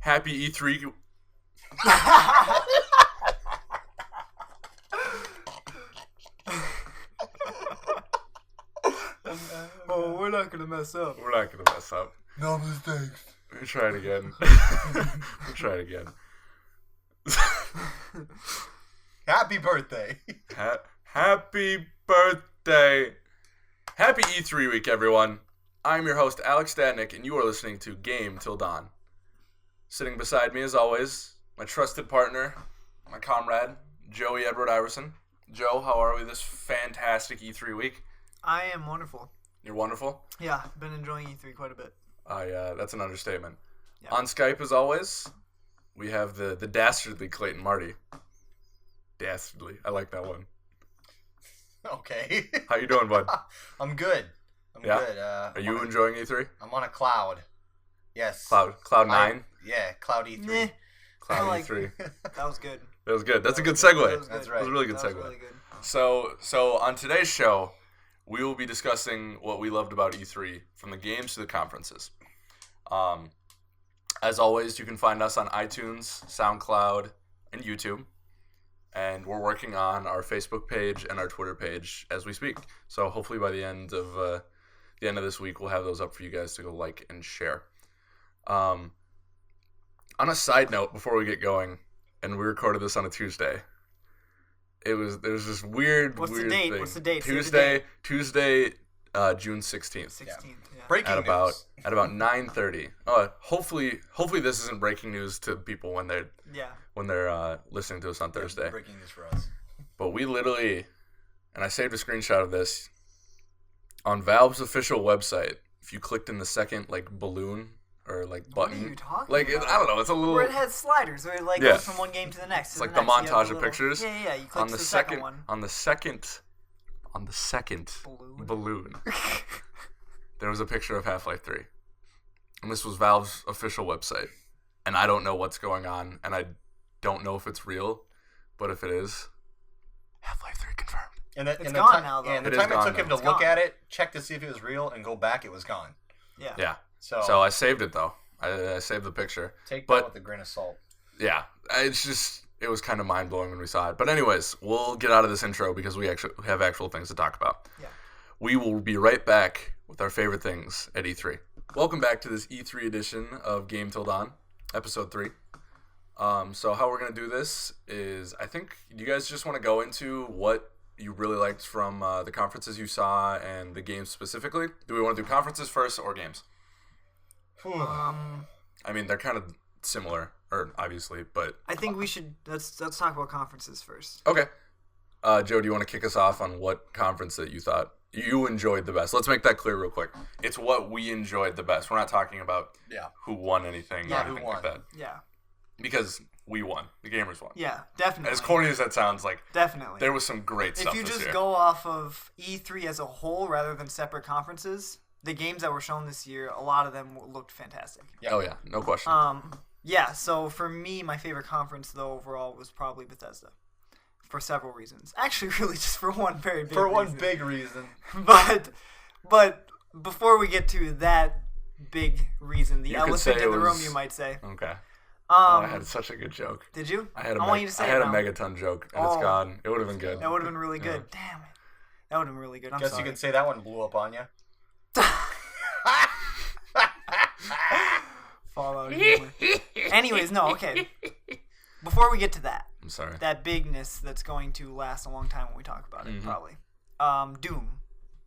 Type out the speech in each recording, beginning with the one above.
Happy E3. Oh, we're not gonna mess up. We're not gonna mess up. No mistakes. Let me try it again. We'll try it again. Happy birthday. Happy birthday. Happy E3 week, everyone. I'm your host, Alex Stadnick, and you are listening to Game Til Dawn. Sitting beside me, as always, my trusted partner, my comrade, Joey Edward Iverson. Joe, how are we this fantastic E3 week? I am wonderful. You're wonderful? Yeah, been enjoying E3 quite a bit. That's an understatement. Yeah. On Skype, as always, we have the dastardly Clayton Marty. Dastardly. I like that one. Okay. How you doing, bud? I'm good. I'm good. Are you enjoying E3? I'm on a cloud. Yes. Cloud 9? Yeah, Cloud E3. Cloud E3. That was good. That was good. That's a good segue. That's That right. was a really good That segue. was really good. So on today's show, we will be discussing what we loved about E3, from the games to the conferences. As always, you can find us on iTunes, Soundcloud, and YouTube. And we're working on our Facebook page and our Twitter page as we speak. So hopefully by the end of this week, we'll have those up for you guys to go like and share. On a side note, before we get going, and we recorded this on a Tuesday. There's this weird What's the weird date? thing. What's the date? Tuesday, June 16th. 16th. Yeah. Breaking At about news. 9:30. Hopefully this isn't breaking news to people when they're listening to us on Thursday. Breaking news for us. But we literally, and I saved a screenshot of this on Valve's official website. If you clicked in the second balloon or button, What are you talking about? I don't know. It's a little. Where it has sliders, where it Yeah. goes from one game to the next. It's like the montage of pictures. Yeah. You click on the the second one. on the second balloon. There was a picture of Half-Life 3. And this was Valve's official website. And I don't know what's going on, and I don't know if it's real, but if it is, Half-Life 3 confirmed. It's gone now, though. And the It is time it gone took him now. to It's look gone. at it, check to see if it was real, and go back, it was gone. Yeah. Yeah. So I saved it, though. I saved the picture. take but- that with a grain of salt. Yeah. It was kind of mind-blowing when we saw it. But anyways, we'll get out of this intro because we actually have actual things to talk about. Yeah. We will be right back with our favorite things at E3. Welcome back to this E3 edition of Game Til Dawn, episode 3. So how we're going to do this is, I think you guys just want to go into what you really liked from the conferences you saw and the games specifically. Do we want to do conferences first or games? I mean, they're kind of similar, or obviously, but... I think we should let's talk about conferences first. Okay. Joe, do you want to kick us off on what conference that you thought you enjoyed the best? Let's make that clear real quick. It's what we enjoyed the best. We're not talking about who won anything or Yeah, anything who like won. that. Yeah. Because we won. The gamers won. Yeah, definitely. As corny as that sounds, Definitely. there was some great stuff If you this just year. go off of E3 as a whole rather than separate conferences, the games that were shown this year, a lot of them looked fantastic. Yeah. Oh, yeah. No question. Yeah, so for me, my favorite conference, though, overall was probably Bethesda. For several reasons. Actually, really just for one very big For one reason. big reason. But before we get to that big reason, the You could elephant say in it the room, was- you might say. Okay. I had such a good joke. Did you? I had a want you to say I had it a now. megaton joke, and it's Oh. gone. It would have been good. That would have been really good. Damn it. That would have been really good. I'm Guess sorry. you could say that one blew up on you. Fallout humor. Anyways, no, okay. Before we get to that, I'm sorry. that bigness that's going to last a long time when we talk about it, probably. Doom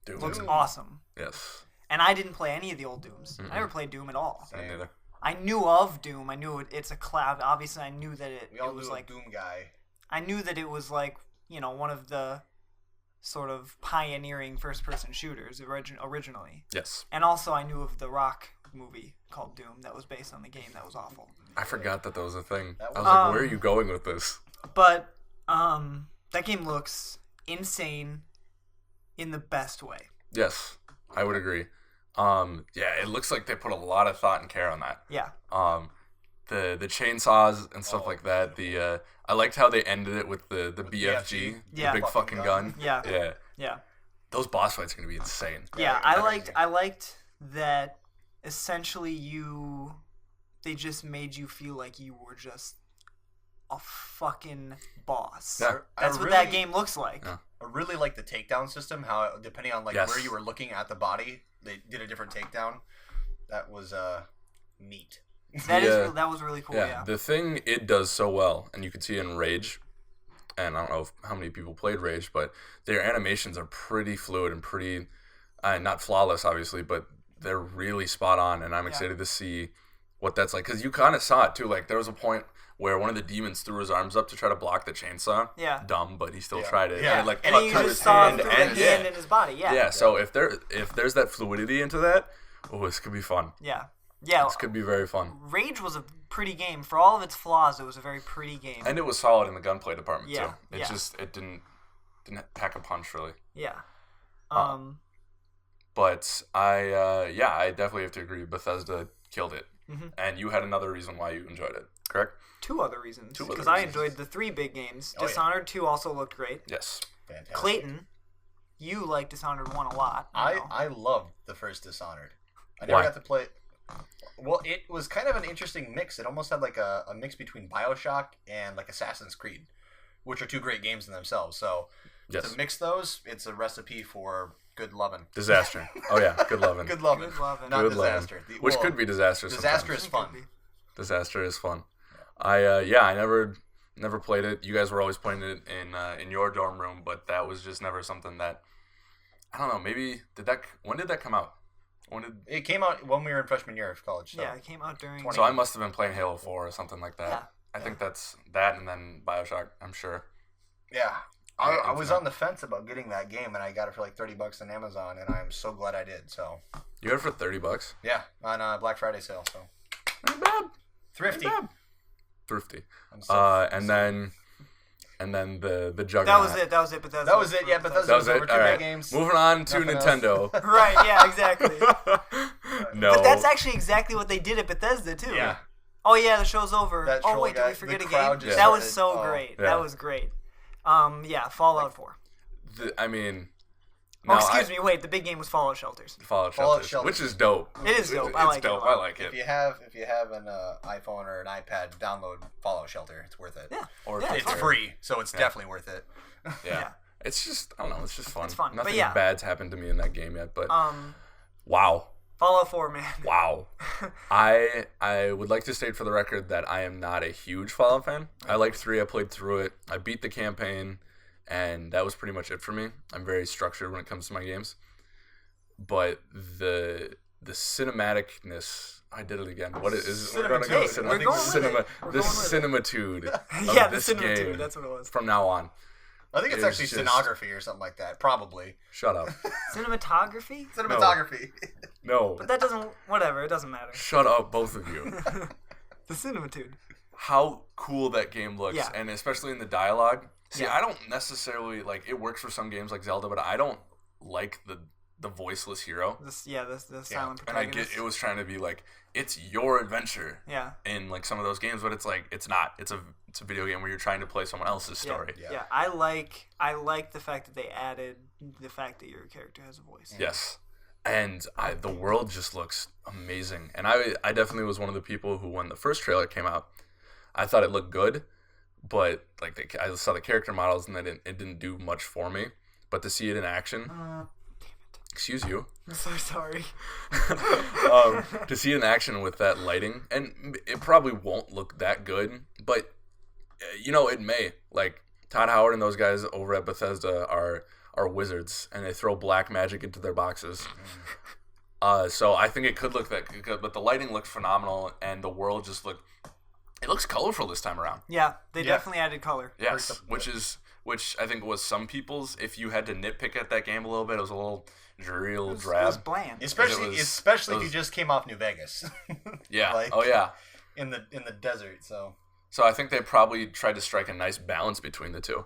Doom. looks awesome. Yes. And I didn't play any of the old Dooms. I never played Doom at all. Me neither. I knew of Doom. I knew it's a cloud. Obviously, I knew that We all it was knew like a Doom guy. I knew that it was like, one of the sort of pioneering first-person shooters originally. Yes. And also, I knew of the Rock movie called Doom that was based on the game that was awful. I forgot that was a thing. That I was- was like, where are you going with this? But that game looks insane in the best way. Yes, I would agree. Yeah, it looks like they put a lot of thought and care on that. Yeah. The chainsaws and stuff like that. I liked how they ended it with the BFG, Yeah. the big fucking gun. Yeah. Yeah. Yeah. Those boss fights are gonna be insane. Yeah, Yeah, I liked that essentially you they just made you feel like you were just a fucking boss. Yeah. That's what that game looks like. Yeah. I really like the takedown system. How depending on Yes. where you were looking at the body, they did a different takedown. That was neat. That was really cool. Yeah. The thing it does so well, and you can see it in Rage, and I don't know how many people played Rage, but their animations are pretty fluid and pretty, not flawless, obviously, but they're really spot on, and I'm excited to see what that's like. Because you kind of saw it, too. Like, there was a point where one of the demons threw his arms up to try to block the chainsaw. Yeah. Dumb, but he still tried it. Yeah. And, like, And cut you through just his saw hand. through the And, hand in his body. Yeah. yeah, so if there's that fluidity into that, this could be fun. Yeah. Yeah. This could be very fun. Rage was a pretty game. For all of its flaws, it was a very pretty game. And it was solid in the gunplay department, Yeah, too. It didn't pack a punch, really. Yeah. But I definitely have to agree. Bethesda killed it. Mm-hmm. And you had another reason why you enjoyed it, correct? Two other reasons. Two other Because I reasons. enjoyed the 3 big games. Oh, yeah. Dishonored 2 also looked great. Yes. Fantastic. Clayton, you like Dishonored 1 a lot. I loved the first Dishonored. I never Why? got to play. Well, it was kind of an interesting mix. It almost had like a mix between BioShock and like Assassin's Creed, which are 2 great games in themselves. So Yes. to mix those, it's a recipe for good loving. Disaster. Oh, yeah. Good loving. Good loving. Good loving. Not Good disaster. loving. The- Which well, could be disastrous Disaster sometimes. is fun. Disaster is fun. I never played it. You guys were always playing it in your dorm room, but that was just never something that, I don't know, maybe, when did that come out? It came out when we were in freshman year of college. So. Yeah, it came out during... So I must have been playing Halo 4 or something like that. Yeah. I think that's that and then BioShock, I'm sure. Yeah. I was on the fence about getting that game, and I got it for like $30 on Amazon, and I'm so glad I did. So You got it for $30? yeah, on Black Friday sale. So Not bad. thrifty. Not bad. Thrifty. I'm so- And then the Juggernaut. That was it. Bethesda. That was it. Yeah, Bethesda That was over it. 2 All big right. games. Moving on to Nothing else. Nintendo. Right, yeah, exactly. No. But that's actually exactly what they did at Bethesda, too. Yeah. Oh, yeah, the show's over. That Oh, troll wait, did guy- we forget the a crowd game? just That was started- so oh. great. Yeah. That was great. Yeah, Fallout 4. I mean. Oh, excuse me, wait, the big game was Fallout Shelters. Fallout Fallout Shelters, Shelters. which is dope. It is dope. It's I like it a dope. lot. I like it. If you have an iPhone or an iPad, download Fallout Shelter. It's worth it. Yeah. Or Yeah, It's Fair. free, so it's definitely worth it. Yeah. Yeah. It's just, I don't know, it's just fun. It's fun, but Nothing yeah. bad's happened to me in that game yet, but wow. Fallout 4, man. Wow. I would like to state for the record that I am not a huge Fallout fan. I liked 3, I played through it. I beat the campaign, and that was pretty much it for me. I'm very structured when it comes to my games. But the cinematicness, I did it again. What is we're gonna go Cinematude. We're going with it. We're the going with it. cinematude Yeah, of the this Cinematude, game that's what it was. from now on. I think it's It's actually just- stenography or something like that. Probably. Shut up. Cinematography? Cinematography. No. But that doesn't, whatever, it doesn't matter. Shut up, both of you. The Cinematude. How cool that game looks, Yeah. and especially in the dialogue. See, Yeah. I don't necessarily, like, it works for some games like Zelda, but I don't like the voiceless hero. The silent And I protagonist. get it was trying to be like, it's your adventure Yeah. in, like, some of those games, but it's like, it's not. It's a video game where you're trying to play someone else's story. Yeah. I like the fact that they added the fact that your character has a voice. Yes. And the world just looks amazing. And I definitely was one of the people who, when the first trailer came out, I thought it looked good, but like I saw the character models and it didn't do much for me. But to see it in action, excuse you, I'm so sorry. to see it in action with that lighting, and it probably won't look that good, but it may. Like Todd Howard and those guys over at Bethesda are wizards, and they throw black magic into their boxes. So I think it could look that good, but the lighting looks phenomenal, and the world just it looks colorful this time around. Yeah, they Yeah. definitely added color. Yes, which I think was some people's. If you had to nitpick at that game a little bit, it was a little dreary, a little It drab. was bland. Especially It was- especially it if you was- just came off New Vegas. Yeah. Like- Oh yeah. in the desert. So So I think they probably tried to strike a nice balance between the two.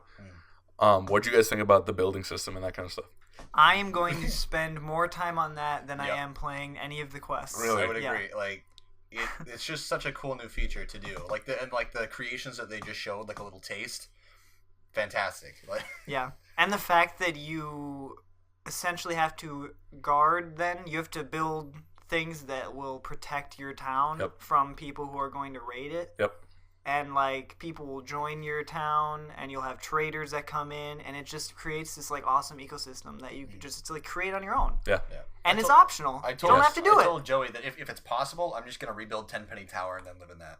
What do you guys think about the building system and that kind of stuff? I am going to spend more time on that than I Yep. am playing any of the quests. Really? I would Yeah. agree. Like it's just such a cool new feature to do. Like the creations that they just showed, like a little taste. Fantastic. Like Yeah. And the fact that you essentially have to guard then, you have to build things that will protect your town Yep. from people who are going to raid it. Yep. And like people will join your town, and you'll have traders that come in, and it just creates this like awesome ecosystem that you can just like create on your own. Yeah. And it's optional. I You don't have to do I it. told Joey that if it's possible, I'm just gonna rebuild Tenpenny Tower and then live in that.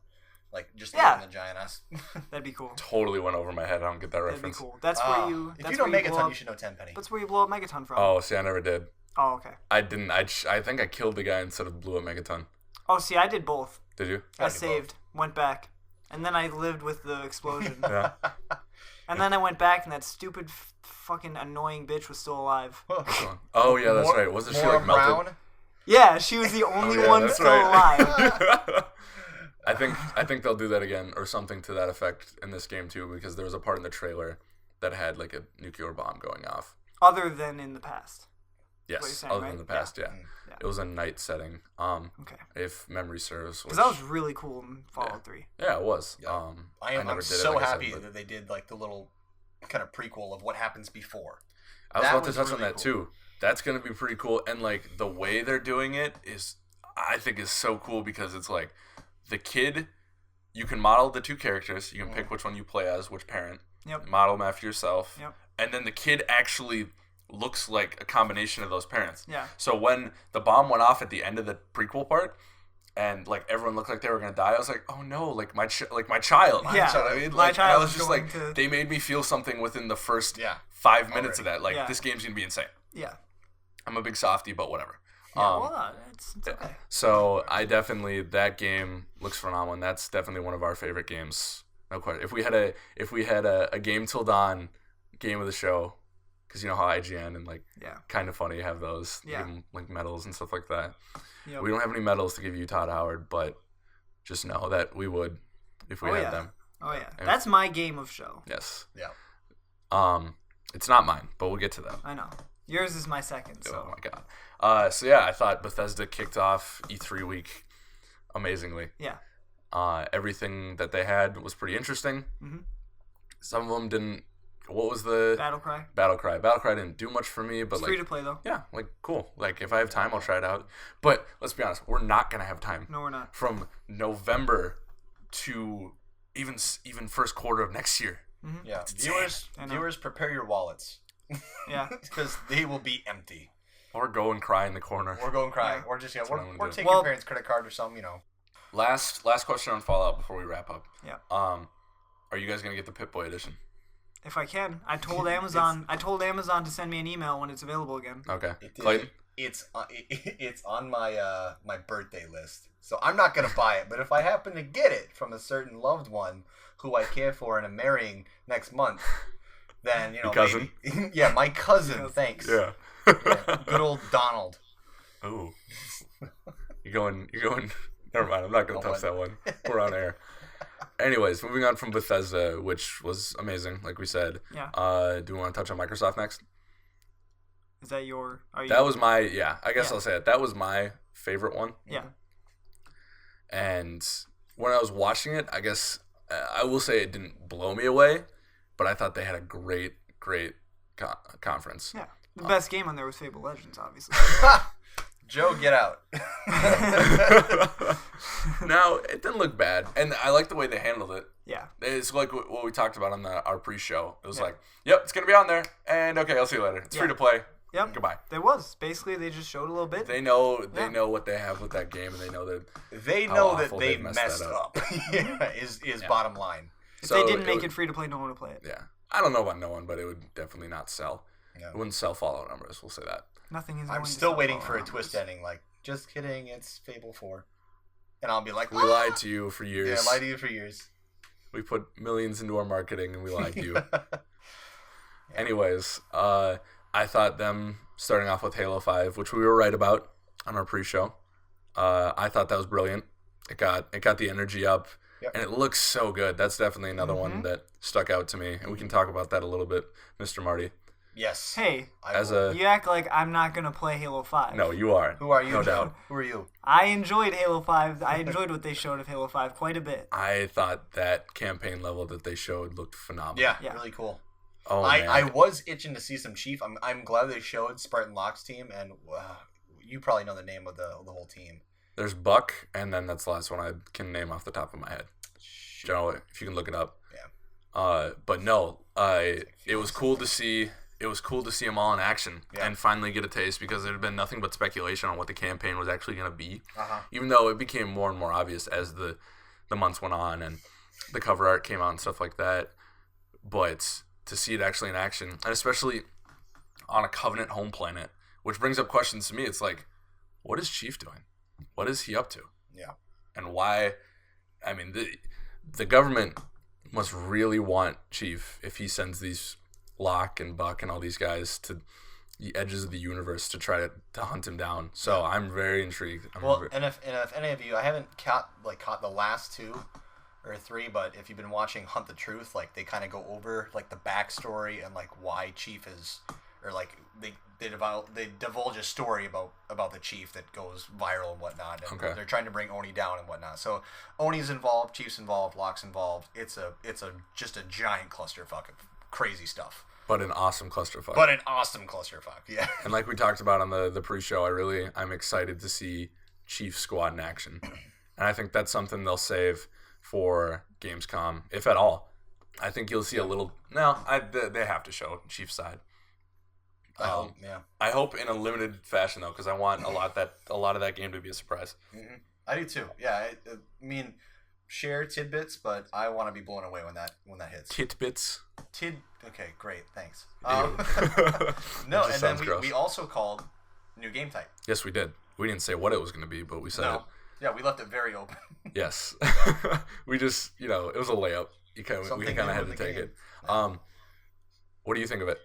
Like just Yeah. live in the giant ass. That'd be cool. Totally went over my head. I don't get that That'd be reference. cool. That's where you. If That's you know where you blow Megaton, up, you should know Tenpenny. That's where you blow up Megaton from. Oh, see, I never did. Oh, okay. I didn't. I think I killed the guy instead of blew a megaton. Oh, see, I did both. Did you? I saved, went back, and then I lived with the explosion. Yeah. And then I went back, and that stupid, fucking annoying bitch was still alive. Oh yeah, that's right. Wasn't she Maura like melted? Brown? Yeah, she was the only yeah, one that's still right. alive. I think they'll do that again or something to that effect in this game too, because there was a part in the trailer that had like a nuclear bomb going off. Other than in the past. What you're Yes, saying, other right? than the past, yeah. Yeah. It was a night setting. Okay. If memory serves. Because that was really cool in Fallout 3. Yeah, it was. Yeah. I'm I'm so happy that they did like the little kind of prequel of what happens before. I was That about to was touch on really that cool. too. That's gonna be pretty cool, and like the way they're doing it is, I think, is so cool because it's like the kid. You can model the two characters. You can pick which one you play as, which parent. Yep. Model them after yourself. Yep. And then the kid actually looks like a combination of those parents. Yeah. So when the bomb went off at the end of the prequel part, and like everyone looked like they were gonna die, I was like, oh no, like my child. Yeah. I mean, My like, child I was is just going like, to- they made me feel something within the first Yeah. 5 minutes of Already. that. Like Yeah. this game's gonna be insane. Yeah. I'm a big softie, but whatever. Yeah, well, it's okay. So I definitely, that game looks phenomenal, and that's definitely one of our favorite games. No question. If we had a Game Till Dawn game of the show, because you know how IGN and like Yeah. Kind of Funny have those, they Yeah. give 'em, like medals and stuff like that. Yep. We don't have any medals to give you, Todd Howard, but just know that we would if we Oh, had yeah. them. Oh, yeah. And- That's my game of show. Yes. Yeah. It's not mine, but we'll get to that. I know. Yours is my second, Oh so. my god. So yeah, I thought Bethesda kicked off E3 week amazingly. Yeah. Everything that they had was pretty interesting. Mhm. Some of them didn't. What was the Battlecry. Battlecry? Battlecry didn't do much for me, but It's like, free to play, though. yeah, like cool. Like if I have time, I'll try it out. But let's be honest, we're not gonna have time No, we're not. from November to even first quarter of next year. Yeah. insane. I know. Viewers, prepare your wallets Yeah. because they will be empty. Or go and cry in the corner. Or go and cry, Yeah. or just what I'm gonna or do. take Well- your parents' credit card or something. You know. Last question on Fallout before we wrap up. Yeah. Are you guys gonna get the Pip-Boy edition? If I can. I told Amazon to send me an email when it's available again. Okay, It Clayton. It's on my my birthday list, so I'm not gonna buy it. But if I happen to get it from a certain loved one who I care for and am marrying next month, then you know, Your cousin? maybe. Yeah, my cousin. Yes. Thanks. Yeah. Yeah, good old Donald. Oh. You're going. Never mind. I'm not gonna touch that one. We're on air. Anyways, moving on from Bethesda, which was amazing, like we said. Yeah. Do we want to touch on Microsoft next? Is that your... Are you... That was my, yeah, I guess Yeah. I'll say it. That was my favorite one. Yeah. And when I was watching it, I guess I will say it didn't blow me away, but I thought they had a great conference. Yeah. The best game on there was Fable Legends, obviously. Joe, get out. Now, it didn't look bad, and I like the way they handled it. Yeah. It's like what we talked about on our pre-show. It was Yeah. like, yep, it's going to be on there, and okay, I'll see you later. It's free Yeah. to play. Yep. Goodbye. There was. Basically, they just showed a little bit. They know Yeah. what they have with that game, and they know that. They How know that awful they they messed messed that up. Yeah, is bottom line. If So they didn't make would- it free to play, no one would play it. Yeah, I don't know about no one, but it would definitely not sell. Yeah. It wouldn't sell Fallout numbers. We'll say that. Nothing is. I'm going to still sell waiting for a Fallout twist numbers. ending. Like, just kidding, it's Fable 4. And I'll be like, We lied to you for years. Yeah, I lied to you for years. We put millions into our marketing, and we lied to you. Anyways, I thought them starting off with Halo 5, which we were right about on our pre-show. I thought that was brilliant. It got the energy up, Yep. and it looks so good. That's definitely another one that stuck out to me, and we can talk about that a little bit, Mr. Marty. Yes. Hey, As will. a you act like I'm not gonna play Halo 5. no, you are. Who are you, No Joe? doubt. Who are you? I enjoyed Halo 5. I enjoyed what they showed of Halo 5 quite a bit. I thought that campaign level that they showed looked phenomenal. Yeah, Yeah. really cool. Oh man. I was itching to see some Chief. I'm glad they showed Spartan Locke's team, and you probably know the name of the whole team. There's Buck, and then that's the last one I can name off the top of my head. Generally, if you can look it up. Yeah. But no, it was cool to see. It was cool to see them all in action and finally get a taste, because there had been nothing but speculation on what the campaign was actually going to be. Even though it became more and more obvious as the months went on and the cover art came out and stuff like that. But to see it actually in action, and especially on a Covenant home planet, which brings up questions to me. It's like, what is Chief doing? What is he up to? Yeah. And why? I mean, the government must really want Chief if he sends these Locke and Buck and all these guys to the edges of the universe to try to hunt him down. So I'm very intrigued. And if any of you, I haven't caught the last 2 or 3, but if you've been watching Hunt the Truth, like they kind of go over like the backstory and like why Chief is, or like they divulge a story about the Chief that goes viral and whatnot. And they're trying to bring Oni down and whatnot. So Oni's involved, Chief's involved, Locke's involved. It's just a giant clusterfuck of crazy stuff. But an awesome clusterfuck. Yeah. And like we talked about on the pre-show, I'm excited to see Chief Squad in action. And I think that's something they'll save for Gamescom, if at all. I think you'll see a little. No, they have to show Chief's side. I hope in a limited fashion though, because I want a lot of that game to be a surprise. Mm-hmm. I do too. Yeah, I mean, share tidbits, but I want to be blown away when that hits. Tidbits. Okay, great, thanks. No, and then we also called new game type. Yes, we did. We didn't say what it was going to be, but we said it. Yeah, we left it very open. Yes, we just it was a layup. We kind of had to take it. What do you think of it?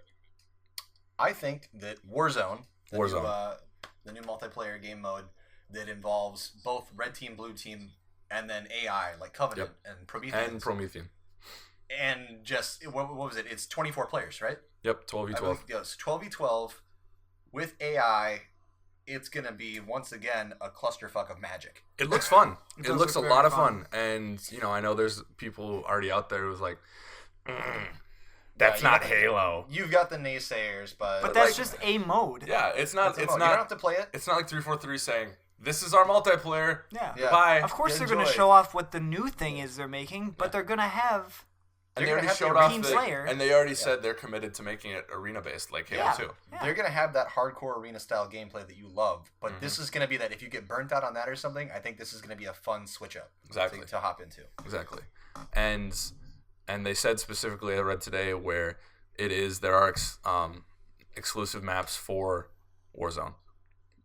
I think that Warzone, the new multiplayer game mode that involves both red team, blue team, and then AI like Covenant and Promethean. And just what was it? It's 24 players, right? Yep, 12v12. Yes, 12v12 with AI. It's gonna be once again a clusterfuck of magic. It looks fun. It looks a lot of fun, and I know there's people already out there who's like, that's not Halo. You've got the naysayers, but that's just a mode. Yeah, it's not. You don't have to play it. It's not like 343 saying this is our multiplayer. Yeah. Bye. Of course, they're going to show off what the new thing is they're making, but they're going to have. And they already showed off and they already said they're committed to making it arena based like Halo 2. Yeah. They're gonna have that hardcore arena style gameplay that you love, but this is gonna be that if you get burnt out on that or something, I think this is gonna be a fun switch up to hop into. Exactly, and they said specifically, I read today, where there are exclusive maps for Warzone,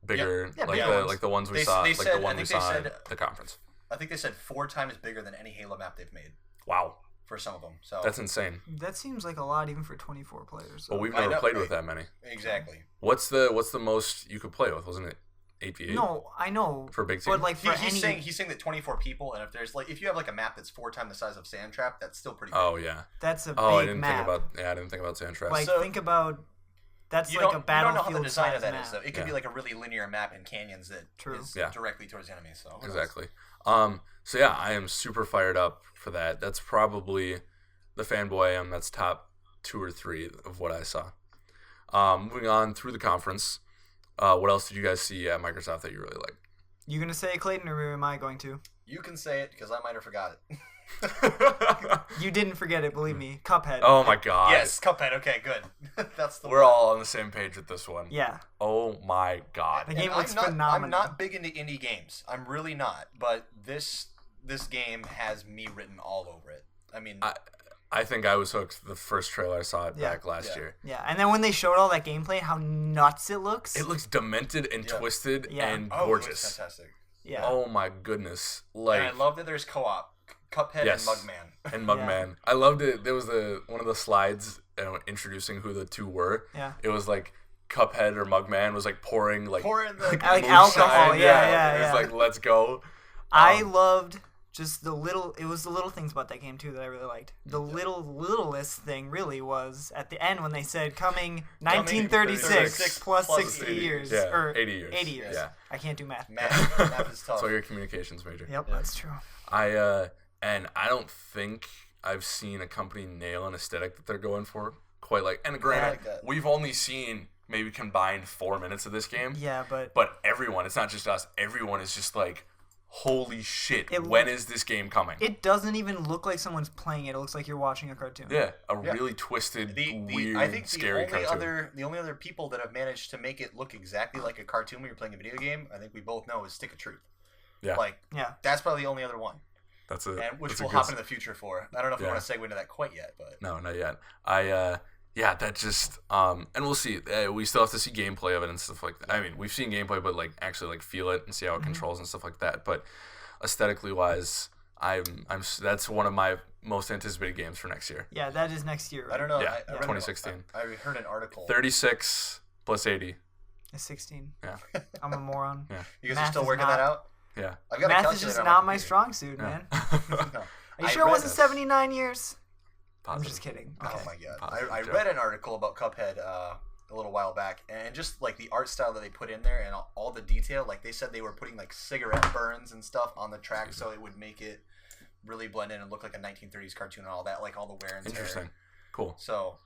bigger like the ones we saw, like the one we saw at the conference. I think they said 4 times bigger than any Halo map they've made. Wow. For some of them, so that's insane. That seems like a lot, even for 24 players. So. Well, we've never played with that many. Exactly. What's the most you could play with? Wasn't it 8v8? No, I know. For a big team, but like he's saying that 24 people, and if you have like a map that's 4 times the size of Sandtrap, that's still pretty big. Oh yeah, that's a big map. I didn't think about Sandtrap. Like think about. That's like a battlefield. You don't know how the design of that map. is, though. It could be like a really linear map in canyons that is directly towards the enemy. So exactly. So yeah, I am super fired up for that. That's probably the fanboy I am. That's top 2 or 3 of what I saw. Moving on through the conference, what else did you guys see at Microsoft that you really liked? You gonna say it, Clayton, or am I going to? You can say it because I might have forgot it. You didn't forget it, believe me. Cuphead. Oh my god. Yes, Cuphead. Okay, good. That's the. We're all on the same page with this one. Yeah. Oh my god. The game looks phenomenal. I'm not big into indie games. I'm really not. But this game has me written all over it. I mean, I think I was hooked the first trailer I saw it back last year. Yeah, and then when they showed all that gameplay, how nuts it looks. It looks demented and twisted and gorgeous. It looks fantastic. Yeah. Oh my goodness. Like, and I love that there's co-op. Cuphead and Mugman. And Mugman. I loved it. There was one of the slides introducing who the 2 were. Yeah. It was like Cuphead or Mugman was like pouring like alcohol. Yeah. It was like, let's go. I loved just the little things about that game too that I really liked. The littlest thing really was at the end when they said coming 1936 plus 60 years. Yeah, or 80 years. 80 years. Yeah. I can't do math. Math is tough. So you're a communications major. Yep, that's true. And I don't think I've seen a company nail an aesthetic that they're going for quite like. And granted, we've only seen maybe combined 4 minutes of this game. Yeah, but everyone, it's not just us. Everyone is just like, holy shit! When is this game coming? It doesn't even look like someone's playing it. It looks like you're watching a cartoon. Yeah, really twisted, weird, I think scary cartoon. The only other people that have managed to make it look exactly like a cartoon when you're playing a video game, I think we both know, is Stick of Truth. Yeah. That's probably the only other one. That's it. And which we'll hop into the future for. I don't know if we want to segue into that quite yet, but no, not yet. That just and we'll see. We still have to see gameplay of it and stuff like that. I mean, we've seen gameplay, but like actually like feel it and see how it controls and stuff like that. But aesthetically wise, I'm that's one of my most anticipated games for next year. Yeah, that is next year. Right? I don't know. Yeah, I 2016. I heard an article. 36 plus 80. It's 16. Yeah. I'm a moron. Yeah. You guys are still working that out? Yeah. I've got Math is just not my strong suit, man. No. Are you sure it wasn't 79 years? Positive. I'm just kidding. Okay. Oh my god! I read an article about Cuphead a little while back, and just like the art style that they put in there and all the detail, like they said they were putting like cigarette burns and stuff on the track so it would make it really blend in and look like a 1930s cartoon and all that, like all the wear and tear. Interesting. Cool. So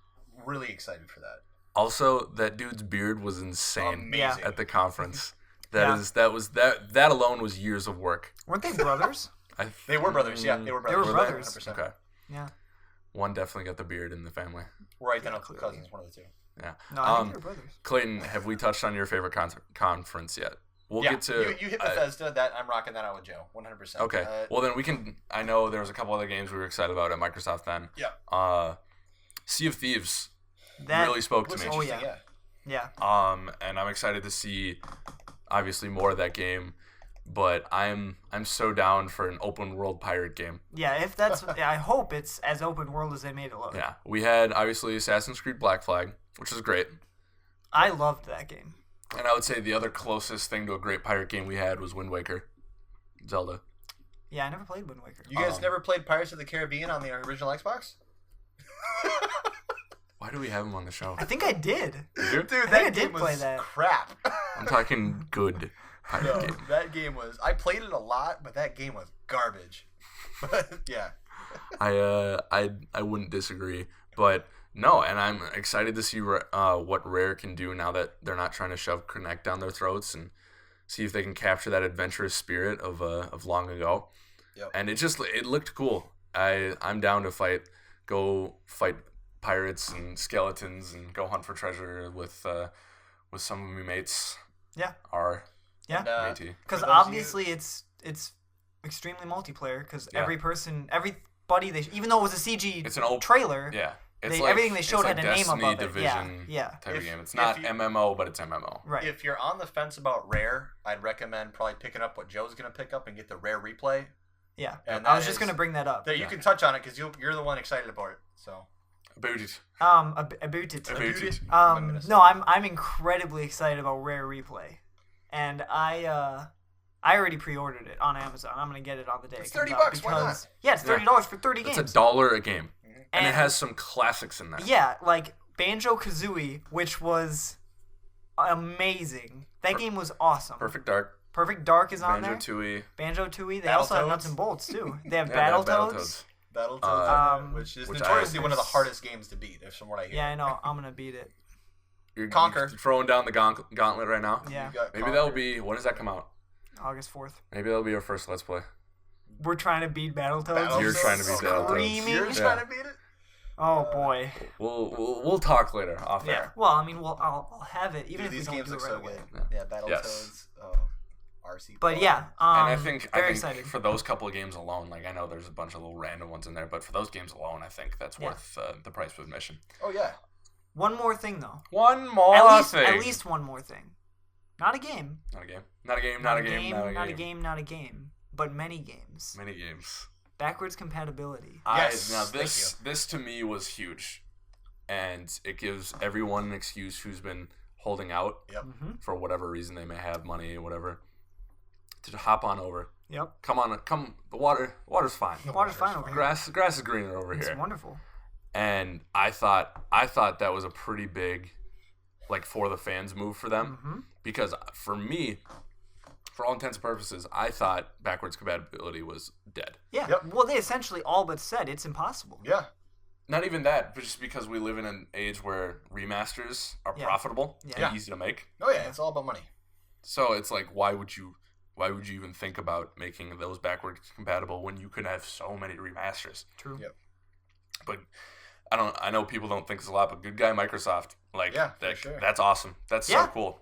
really excited for that. Also, that dude's beard was insane Amazing. at the conference. That alone was years of work. Weren't they brothers? They were brothers. Yeah, they were brothers. They were brothers. 100%. Okay. Yeah. One definitely got the beard in the family. Right, then cousins, one of the two. Yeah. No, I think they were brothers. Clayton, have we touched on your favorite conference yet? We'll get to... You hit Bethesda. That I'm rocking that out with Joe, 100%. Okay. Well, then we can... I know there was a couple other games we were excited about at Microsoft then. Yeah. Sea of Thieves That really spoke to me. Oh, yeah. Yeah. And I'm excited to see, obviously, more of that game. But I'm so down for an open world pirate game. Yeah, if that's... I hope it's as open world as they made it look. Yeah. We had, obviously, Assassin's Creed Black Flag, which is great. I loved that game. And I would say the other closest thing to a great pirate game we had was Wind Waker. Zelda. Yeah, I never played Wind Waker. You guys never played Pirates of the Caribbean on the original Xbox? Why do we have him on the show? I think I did. Dude, I did play that. Crap. I'm talking good pirate game. That game was... I played it a lot, but that game was garbage. But, yeah. I wouldn't disagree. But, no, and I'm excited to see what Rare can do now that they're not trying to shove Connect down their throats and see if they can capture that adventurous spirit of long ago. Yep. And it looked cool. I'm down to go fight pirates and skeletons and go hunt for treasure with some of my mates. Yeah. Yeah. And, because obviously it's extremely multiplayer because everybody even though it was a CG it's an old trailer. Yeah. Everything they showed had a name above Division it. Yeah. Type of game. It's not MMO, but it's MMO. Right. If you're on the fence about Rare, I'd recommend probably picking up what Joe's going to pick up and get the Rare Replay. Yeah. And I was just going to bring that up. You can touch on it because you're the one excited about it. So. About it. About it. No, I'm incredibly excited about Rare Replay, and I already pre-ordered it on Amazon. I'm gonna get it on the day. It's $30. Why not? Yeah, it's $30 for 30 games. It's $1 a game, and it has some classics in there. Yeah, like Banjo-Kazooie, which was amazing. That game was awesome. Perfect Dark. Perfect Dark is on there. Banjo-Tooie. They also have Nuts and Bolts too. They have Battletoads. Battletoads, which is notoriously one of the hardest games to beat, from what I hear. Yeah, I know. I'm gonna beat it. You're Conquer. Throwing down the gauntlet right now. Yeah. Maybe that'll be. When does that come out? August 4th. Maybe that'll be our first Let's Play. We're trying to beat Battletoads. You're trying to beat Battletoads. You're trying to beat it. Oh boy. We'll talk later off air. Yeah. Well, I mean, I'll have it even if these we don't games do it look right so away. good. Yeah, Battletoads. Yes. RC. But yeah, and I think excited. for those couple of games alone, like I know there's a bunch of little random ones in there, but for those games alone, I think that's worth the price of admission. Oh yeah. One more thing though. One more thing. At least one more thing. Not a game. Not a game. Not a game. Not a game. Not a game. Not a game. Not a game. But many games. Many games. Backwards compatibility. Yes. Now this to me was huge, and it gives everyone an excuse who's been holding out for whatever reason they may have money or whatever. To hop on over. Yep. Come. The water's fine. The water's fine over here. Grass is greener over here. It's wonderful. And I thought that was a pretty big, like for the fans move for them, because for me, for all intents and purposes, I thought backwards compatibility was dead. Yeah. Yep. Well, they essentially all but said it's impossible. Yeah. not even that, but just because we live in an age where remasters are profitable and easy to make. Oh yeah, it's all about money. So it's like, why would you even think about making those backwards compatible when you could have so many remasters? True. Yep. But I know people don't think it's a lot, but good guy Microsoft. Like, for sure. That's awesome. That's so cool.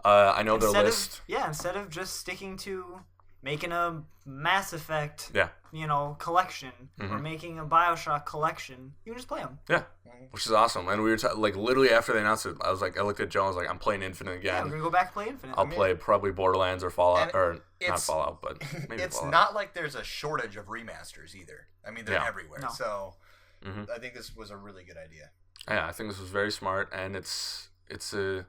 I know their list. Instead of just sticking to making a Mass Effect, collection, or making a BioShock collection, you can just play them. Yeah, which is awesome. And we were literally after they announced it, I looked at Joe, I was like, I'm playing Infinite again. Yeah, we're gonna go back and play Infinite. I'll play probably Borderlands or Fallout, or not Fallout, but maybe it's Fallout. not like there's a shortage of remasters either. I mean, they're everywhere. No. So I think this was a really good idea. Yeah, I think this was very smart, and it's a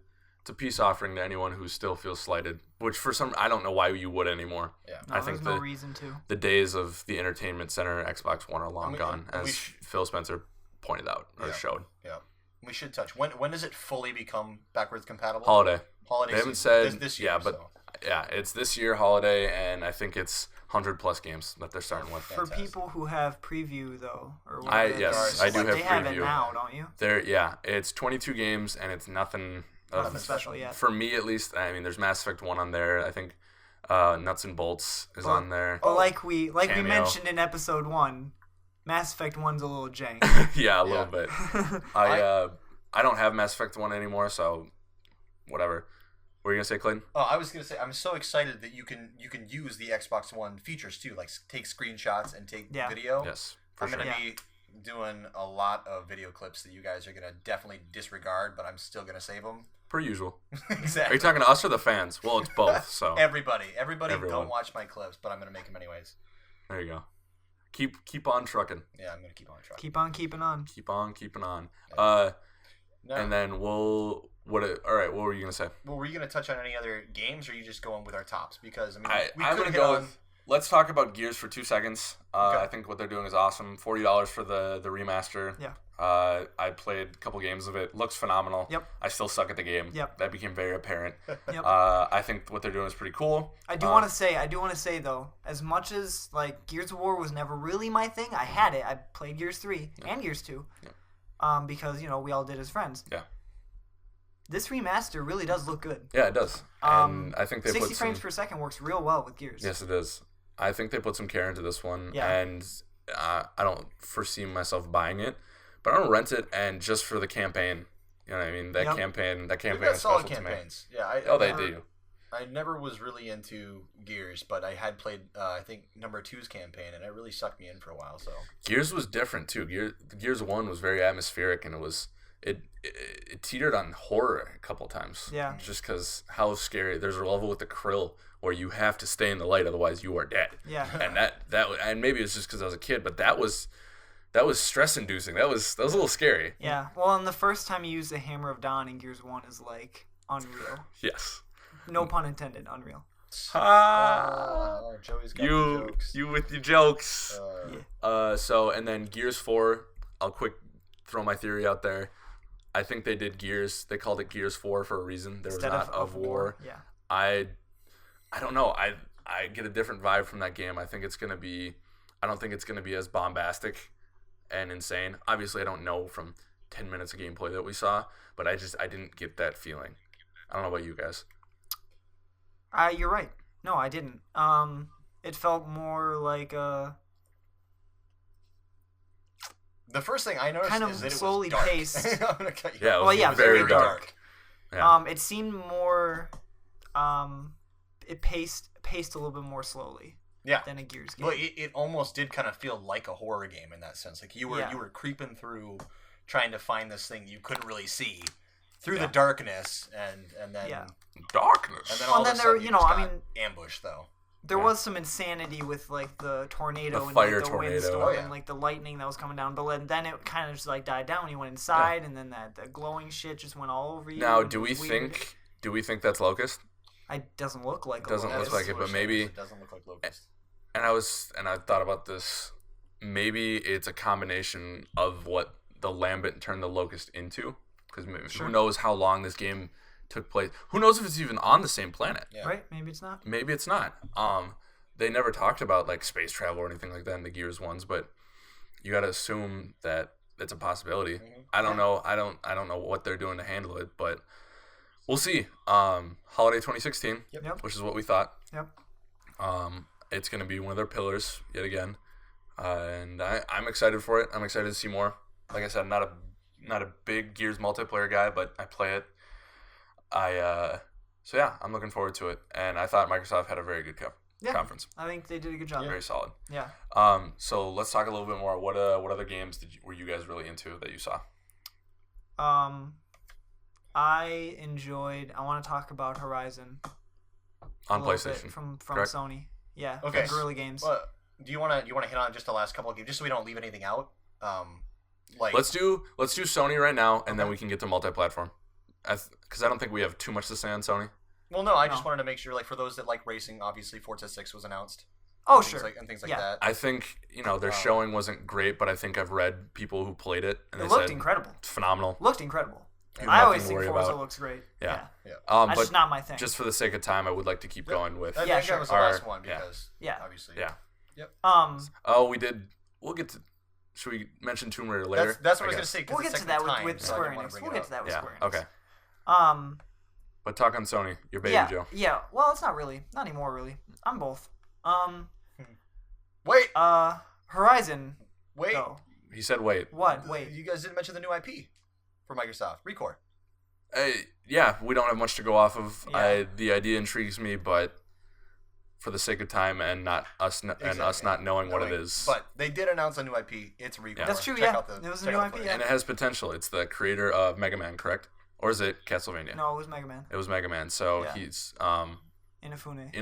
peace offering to anyone who still feels slighted. Which I don't know why you would anymore. Yeah, I think there's no reason to. The days of the Entertainment Center Xbox One are long gone, as Phil Spencer pointed out or showed. Yeah, we should touch. When does it fully become backwards compatible? Holiday. They haven't said this year. It's this year holiday, and I think it's 100+ games that they're starting with. For people who have preview though, or I do have preview. They have it now, don't you? It's 22 games, and it's nothing special yet. For me, at least. I mean, there's Mass Effect 1 on there. I think Nuts and Bolts is on there. But like we mentioned in episode 1, Mass Effect 1's a little jank. Yeah, a little bit. I don't have Mass Effect 1 anymore, so whatever. What were you gonna say, Clayton? Oh, I was gonna say I'm so excited that you can use the Xbox One features too, like take screenshots and take video. Yes, I'm gonna be doing a lot of video clips that you guys are gonna definitely disregard, but I'm still gonna save them. Per usual. Exactly. Are you talking to us or the fans? Well, it's both. So everybody, don't watch my clips, but I'm gonna make them anyways. There you go. Keep on trucking. Yeah, I'm gonna keep on trucking. Keep on keeping on. Keep on keeping on. No. And then all right, what were you gonna say? Well, were you gonna touch on any other games, or are you just going with our tops? Because I'm gonna go with. Let's talk about Gears for 2 seconds. Okay. I think what they're doing is awesome. $40 for the remaster. Yeah. I played a couple games of it. Looks phenomenal. Yep. I still suck at the game. Yep. That became very apparent. Yep. I think what they're doing is pretty cool. I do want to say though, as much as like Gears of War was never really my thing, I had it. I played Gears 3 and Gears 2. Yeah. Because we all did as friends. Yeah. This remaster really does look good. Yeah, it does. And I think they 60 put frames per second works real well with Gears. Yes, it is. I think they put some care into this one, Yeah. and I don't foresee myself buying it, but I'm gonna rent it, and just for the campaign, you know what I mean? That campaign They've is got solid special campaigns. to me. Yeah, they do. I never was really into Gears, but I had played I think number 2's campaign, and it really sucked me in for a while. So Gears was different too. Gears 1 was very atmospheric, and it teetered on horror a couple times. Yeah. Just because how scary. There's a level with the krill where you have to stay in the light, otherwise you are dead. Yeah. And and maybe it's just because I was a kid, but that was stress inducing. That was a little scary. Yeah. Well, and the first time you use the Hammer of Dawn in Gears 1 is like unreal. Yes. No pun intended. Unreal. Joey's got the jokes. You with your jokes. Yeah. And then Gears 4. I'll quick throw my theory out there. I think they did Gears. They called it Gears 4 for a reason. There was not of war. Yeah. I don't know. I get a different vibe from that game. I think it's gonna be. I don't think it's gonna be as bombastic and insane. Obviously, I don't know from 10 minutes of gameplay that we saw, but I didn't get that feeling. I don't know about you guys. You're right. No, I didn't. It felt more like the first thing I noticed kind of is that slowly it was dark. paced. I'm gonna cut you Yeah, off. it was very dark. Yeah. It seemed more. It paced a little bit more slowly. Yeah. Than a Gears game. Well, it almost did kind of feel like a horror game in that sense. Like you were creeping through, trying to find this thing you couldn't really see through the darkness, and then darkness. And then all of a sudden you just got ambushed though. There was some insanity with like the tornado and fire like, the tornado. windstorm and like the lightning that was coming down. But then it kind of just like died down when you went inside, and then the glowing shit just went all over you. Now, do we think that's Locust? It doesn't look like a doesn't Locust. look like it, but maybe it doesn't look like Locust. And I thought about this. Maybe it's a combination of what the Lambent turned the Locust into, because who knows how long this game took place. Who knows if it's even on the same planet? Yeah. Right? Maybe it's not. Maybe it's not. They never talked about like space travel or anything like that in the Gears ones, but you got to assume that it's a possibility. Mm-hmm. I don't know. I don't know what they're doing to handle it, but we'll see. Holiday 2016, Yep. which is what we thought. Yep. It's going to be one of their pillars yet again, and I'm excited for it. I'm excited to see more. Like I said, I'm not a big Gears multiplayer guy, but I play it. So yeah, I'm looking forward to it, and I thought Microsoft had a very good conference. I think they did a good job. Very solid. Yeah. So let's talk a little bit more. What other games were you guys really into that you saw? I want to talk about Horizon On PlayStation. from correct? Sony. Yeah. Okay. From Guerrilla Games. Well, do you want to hit on just the last couple of games, just so we don't leave anything out? Let's do Sony right now, and then we can get to multi-platform. Because I don't think we have too much to say on Sony. Well, no, I just wanted to make sure, like, for those that like racing, obviously Forza 6 was announced. Oh, and sure. Things like Yeah. that. I think their showing wasn't great, but I think I've read people who played it, and It they looked said incredible. it's phenomenal. Looked incredible. Nothing I always to think worry Forza about. looks great. Yeah. Yeah. That's But just not my thing. just for the sake of time, I would like to keep going with. I Yeah, think sure. that was the last one because, Yeah. obviously. Yeah. Um, we did. We'll get to. Should we mention Tomb Raider later? That's what I was guess. going to say. 'Cause we'll the get to second that time, with so I Square didn't wanna Enix. bring We'll it get up. to that with Yeah. Square Enix. Okay. But talk on Sony. Your baby, Yeah. Joe. Yeah. Well, it's not really. Not anymore, really. I'm both. Wait. Horizon. Wait. Though. He said, "Wait." What? Wait. You guys didn't mention the new IP for Microsoft. Recore. Yeah, we don't have much to go off of. Yeah. The idea intrigues me, but for the sake of time and not us not knowing what it is, But they did announce a new IP. It's Recore. That's true. Check Yeah. out the- It was a check new out the IP. footage. Yeah. and it has potential. It's the creator of Mega Man, correct? Or is it Castlevania? No, it was Mega Man. It was Mega Man. So Yeah. he's Inafune.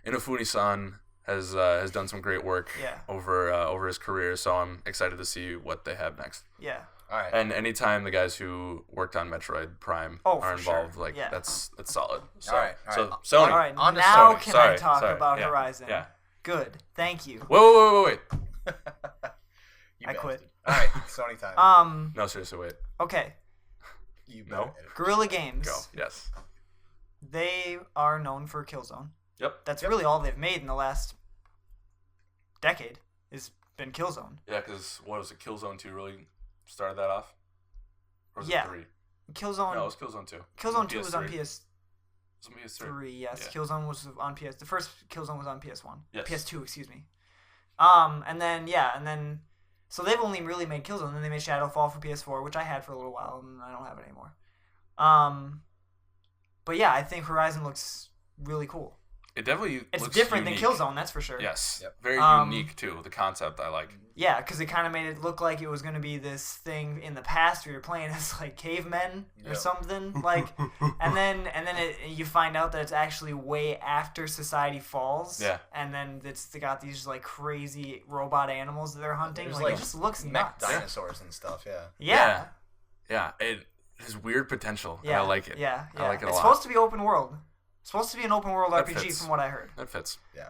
Inafune-san has done some great work Yeah. over his career. So I'm excited to see what they have next. Yeah. All right. And anytime the guys who worked on Metroid Prime Oh, are for sure. involved, like Yeah. that's solid. So, All right. so All Sony. All right. On to Now Sony. can Sorry, I talk sorry. about Yeah. Horizon? Yeah. Good. Thank you. Wait. You I quit. bastard. All right. Sony time. No, seriously, wait. Okay. You No. better edit. Guerrilla Games. Go. Yes. They are known for Killzone. Yep. That's really all they've made in the last decade. Has been Killzone. Yeah, because what was it? Killzone 2 really started that off? Or was Yeah. it 3? Killzone. No, it was Killzone 2. Killzone 2 was on PS3. PS3. It was on PS3. Yes. Yeah. Killzone was on PS. The first Killzone was on PS1. Yes. PS2, excuse me. And then so they've only really made Killzone. And then they made Shadowfall for PS4, which I had for a little while, and I don't have it anymore. But yeah, I think Horizon looks really cool. It definitely It's looks different unique. than Killzone, that's for sure. Yes. Yep. Very Um, unique, too. The concept I like. Yeah, because it kind of made it look like it was going to be this thing in the past where you're playing as like cavemen or Yep. something, like, and then you find out that it's actually way after society falls. Yeah. And then they got these like crazy robot animals that they're hunting. There's, Like, like, it just looks Mech nuts. dinosaurs and stuff. Yeah. Yeah. Yeah. It has weird potential. Yeah. And I like it. Yeah. I like it a It's lot. supposed to be open world. It's supposed to be an open world That RPG fits. from what I heard. That fits. Yeah.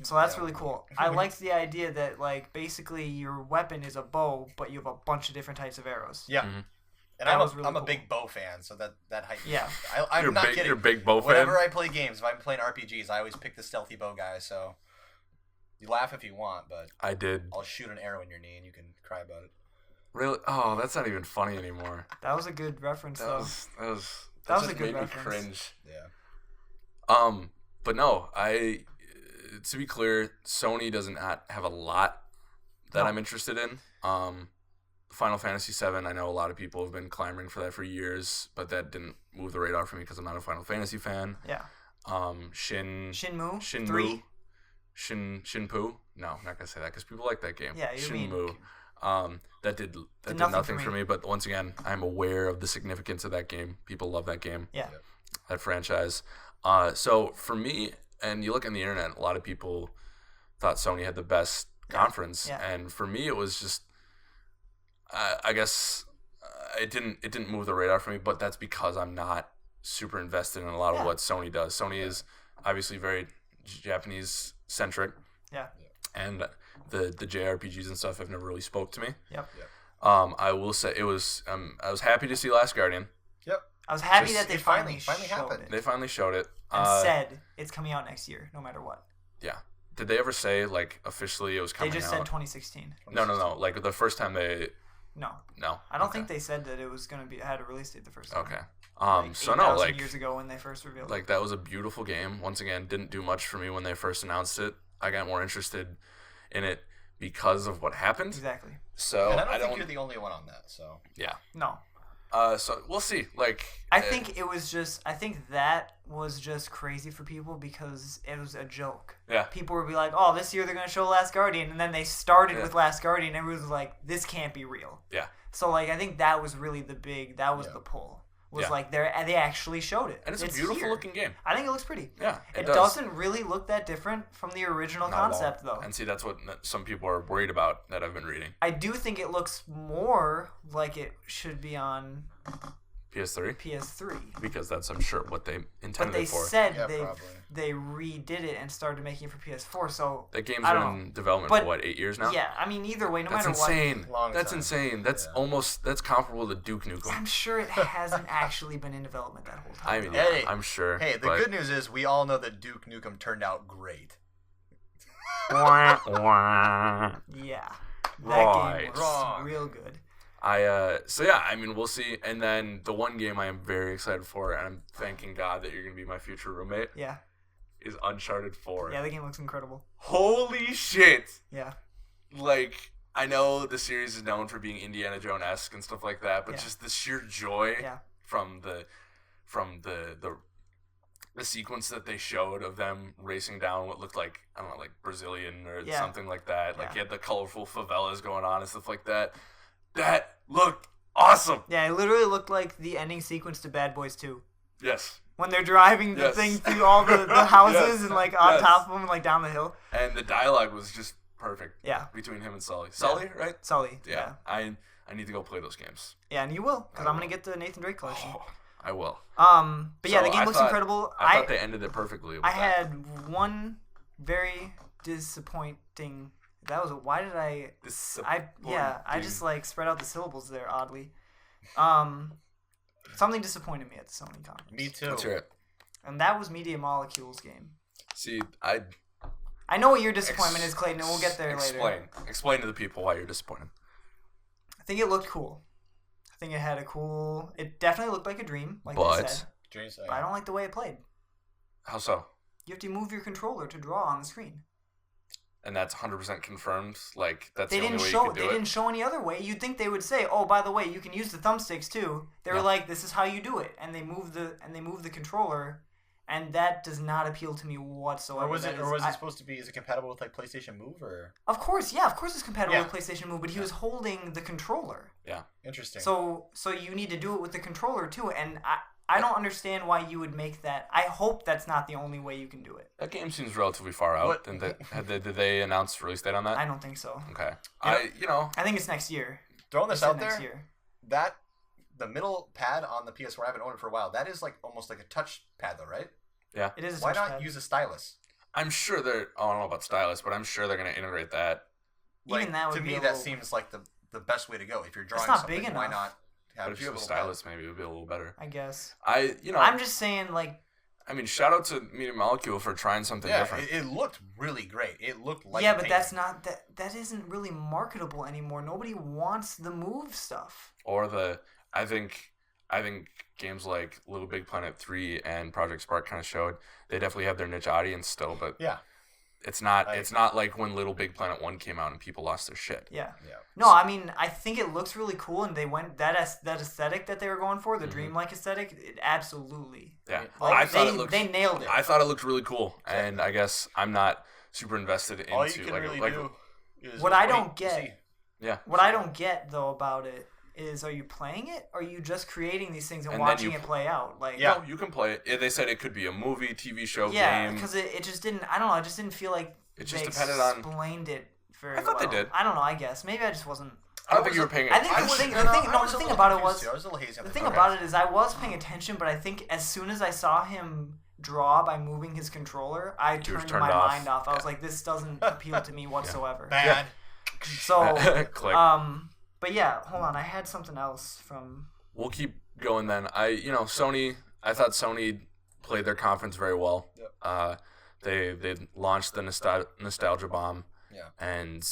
So that's yeah. really cool. I liked the idea that like basically your weapon is a bow, but you have a bunch of different types of arrows. Yeah. Mhm. And That I'm was really a cool. big bow fan, so that hyped me. Yeah. up. I'm You're not big, kidding. You're a big bow fan? Whenever I play games, if I'm playing RPGs, I always pick the stealthy bow guy. So you laugh if you want, but I did. I'll shoot an arrow in your knee and you can cry about it. Really? Oh, that's not even funny anymore. That was a good reference That though. was That was just a good made me reference. cringe. Yeah. But no, to be clear, Sony does not have a lot that No. I'm interested in. Final Fantasy VII, I know a lot of people have been clamoring for that for years, but that didn't move the radar for me because I'm not a Final Fantasy fan. Yeah. Shinmu. Shinmu 3. Shinpu. No, I'm not gonna say that because people like that game. Yeah, you mean- Shinmu. That did nothing for me. But once again, I'm aware of the significance of that game. People love that game. Yeah. That franchise. So for me, and you look on the internet, a lot of people thought Sony had the best conference, Yeah. and for me, it was just, I guess, it didn't move the radar for me. But that's because I'm not super invested in a lot of Yeah. what Sony does. Sony is obviously very Japanese centric, Yeah. and the JRPGs and stuff have never really spoke to me. Yep. I will say I was happy to see Last Guardian. Yep. I was happy Just- that they it finally showed happened. it They finally showed it. and said it's coming out next year, no matter what. Yeah. Did they ever say like officially it was coming out? They just said 2016. No. Like the first time they. No. No. I don't think they said that it was gonna be had a release date the first time. Okay. Like So no, 8,000 like years ago when they first revealed it. like that was a beautiful game. Once again, didn't do much for me when they first announced it. I got more interested in it because of what happened. Exactly. So And I don't think you're the only one on that. So yeah. No. So we'll see. Like I think that was just crazy for people because it was a joke. Yeah. People would be like, "Oh, this year they're gonna show Last Guardian," and then they started Yeah. with Last Guardian, and everyone was like, "This can't be real." Yeah. So like, I think that was really the pull. Was Yeah. like they actually showed it. And it's a beautiful here. looking game. I think it looks pretty. Yeah. It does. doesn't really look that different from the original Not at all. concept though. And see, that's what some people are worried about that I've been reading. I do think it looks more like it should be on PS3? PS3. Because that's, I'm sure, what they But intended they it for. said Yeah, they probably. they redid it and started making it for PS4. So That game's I been don't in development But- for what, 8 years now? yeah, I mean either way, no That's matter insane. Long That's time. insane. That's Yeah. that's comparable to Duke what, Nukem. I'm sure it hasn't actually been in development that whole time. I mean, though. yeah, Hey. I'm sure. hey, the but- good news is we all know that Duke Nukem turned out great. yeah, that Right. game was Wrong. real good. So yeah, I mean, we'll see. And then the one game I am very excited for, and I'm thanking God that you're gonna be my future roommate, Yeah, is Uncharted 4. yeah, the game looks incredible. Holy shit! Yeah, Like, I know the series is known for being Indiana Jones-esque and stuff like that, but Yeah. just the sheer joy yeah, from the sequence that they showed of them racing down what looked like, I don't know, like Brazilian or Yeah. something like that. Like Yeah. you had the colorful favelas going on and stuff like that. That looked awesome. yeah. It literally looked like the ending sequence to Bad Boys 2. Yes. When they're driving the Yes. thing through all the houses Yes. and like on Yes. top of them and like down the hill. And the dialogue was just perfect. Yeah. Between him and Sully. Sully, right? Sully. Yeah. Yeah, I need to go play those games. yeah, and you will because I I'm gonna will. get the Nathan Drake collection. Oh, I will. But yeah, So the game I looks thought- incredible. I thought they ended it perfectly with I that. had one very disappointing. That was why did I just like spread out the syllables there oddly. Something disappointed me at the Sony conference. Me too. Let's hear it. And that was Media Molecule's game. See, I know what your disappointment is, Clayton, and we'll get there later. Explain to the people why you're disappointed. I think it looked cool. I think it had it definitely looked like a dream, like they But said. Dreams, But I don't like the way it played. how so? You have to move your controller to draw on the screen. And that's 100% confirmed. Like that's They the only didn't way show. you can They do it. didn't show any other way. You'd think they would say, "Oh, by the way, you can use the thumbsticks too." They were Yeah. like, "This is how you do it," and they move the controller, and that does not appeal to me whatsoever. Or was That it? is- Or was I- it supposed to be? Is it compatible with like PlayStation Move or? Of course, yeah, of course it's compatible Yeah. with PlayStation Move, but he was holding the controller, Interesting. so you need to do it with the controller too, and I don't understand why you would make that. I hope that's not the only way you can do it. That game seems relatively far out. What- And did they announce release date on that? I don't think so. Okay. Yeah. I think it's next year. Throwing this They said out there, next year. that the middle pad on the PS4, I haven't owned it for a while. That is like almost like a touch pad though, right? It is. A Why not touchpad. use a stylus? I'm sure they're. I don't know about stylus, but I'm sure they're gonna integrate that. Like, Even that would to be me, a that little- seems like the best way to go. If you're drawing not something, big why enough. not have But if you have a just little stylus, maybe it would be a little better. I guess. I'm I'm just saying, like. I mean, shout out to Media Molecule for trying something pad? different. Yeah, it looked really great. It looked like Yeah, a but painting. that's not that isn't really marketable anymore. Nobody wants the move stuff. Or I think games like Little Big Planet 3 and Project Spark kind of showed they definitely have their niche audience still, but Yeah. it's not like when Little Big Planet 1 came out and people lost their shit. Yeah. Yeah. No, I mean, I think it looks really cool, and they went that aesthetic that they were going for, the Mm-hmm. dreamlike aesthetic. Absolutely. Yeah. Like, I thought it looked they nailed it. I thought it looked really cool, and I guess I'm not super invested into All you can like really like do is What just I wait don't and get- see. yeah. What I don't get though about it is, are you playing it, or are you just creating these things and And then watching you- it play out? Like, Yeah. No, you can play it. They said it could be a movie, TV show, yeah, game. because it just didn't. I don't know. I just didn't feel like It just they depended on- explained it very I thought they well. did. I don't know. I guess maybe I just wasn't. I don't think you were paying I think attention. the thing- I was the a thing little about it confused, was- too. I was a little hazy on The the thing topic. about it is, I was paying attention, but I think as soon as I saw him draw by moving his controller, I turned turned my off. mind off. I was like, this doesn't appeal to me whatsoever. Bad. So, Click. but yeah, hold on. I had something else from. We'll keep going then. Sony. I thought Sony played their conference very well. Yep. They launched the nostalgia bomb. Yeah. And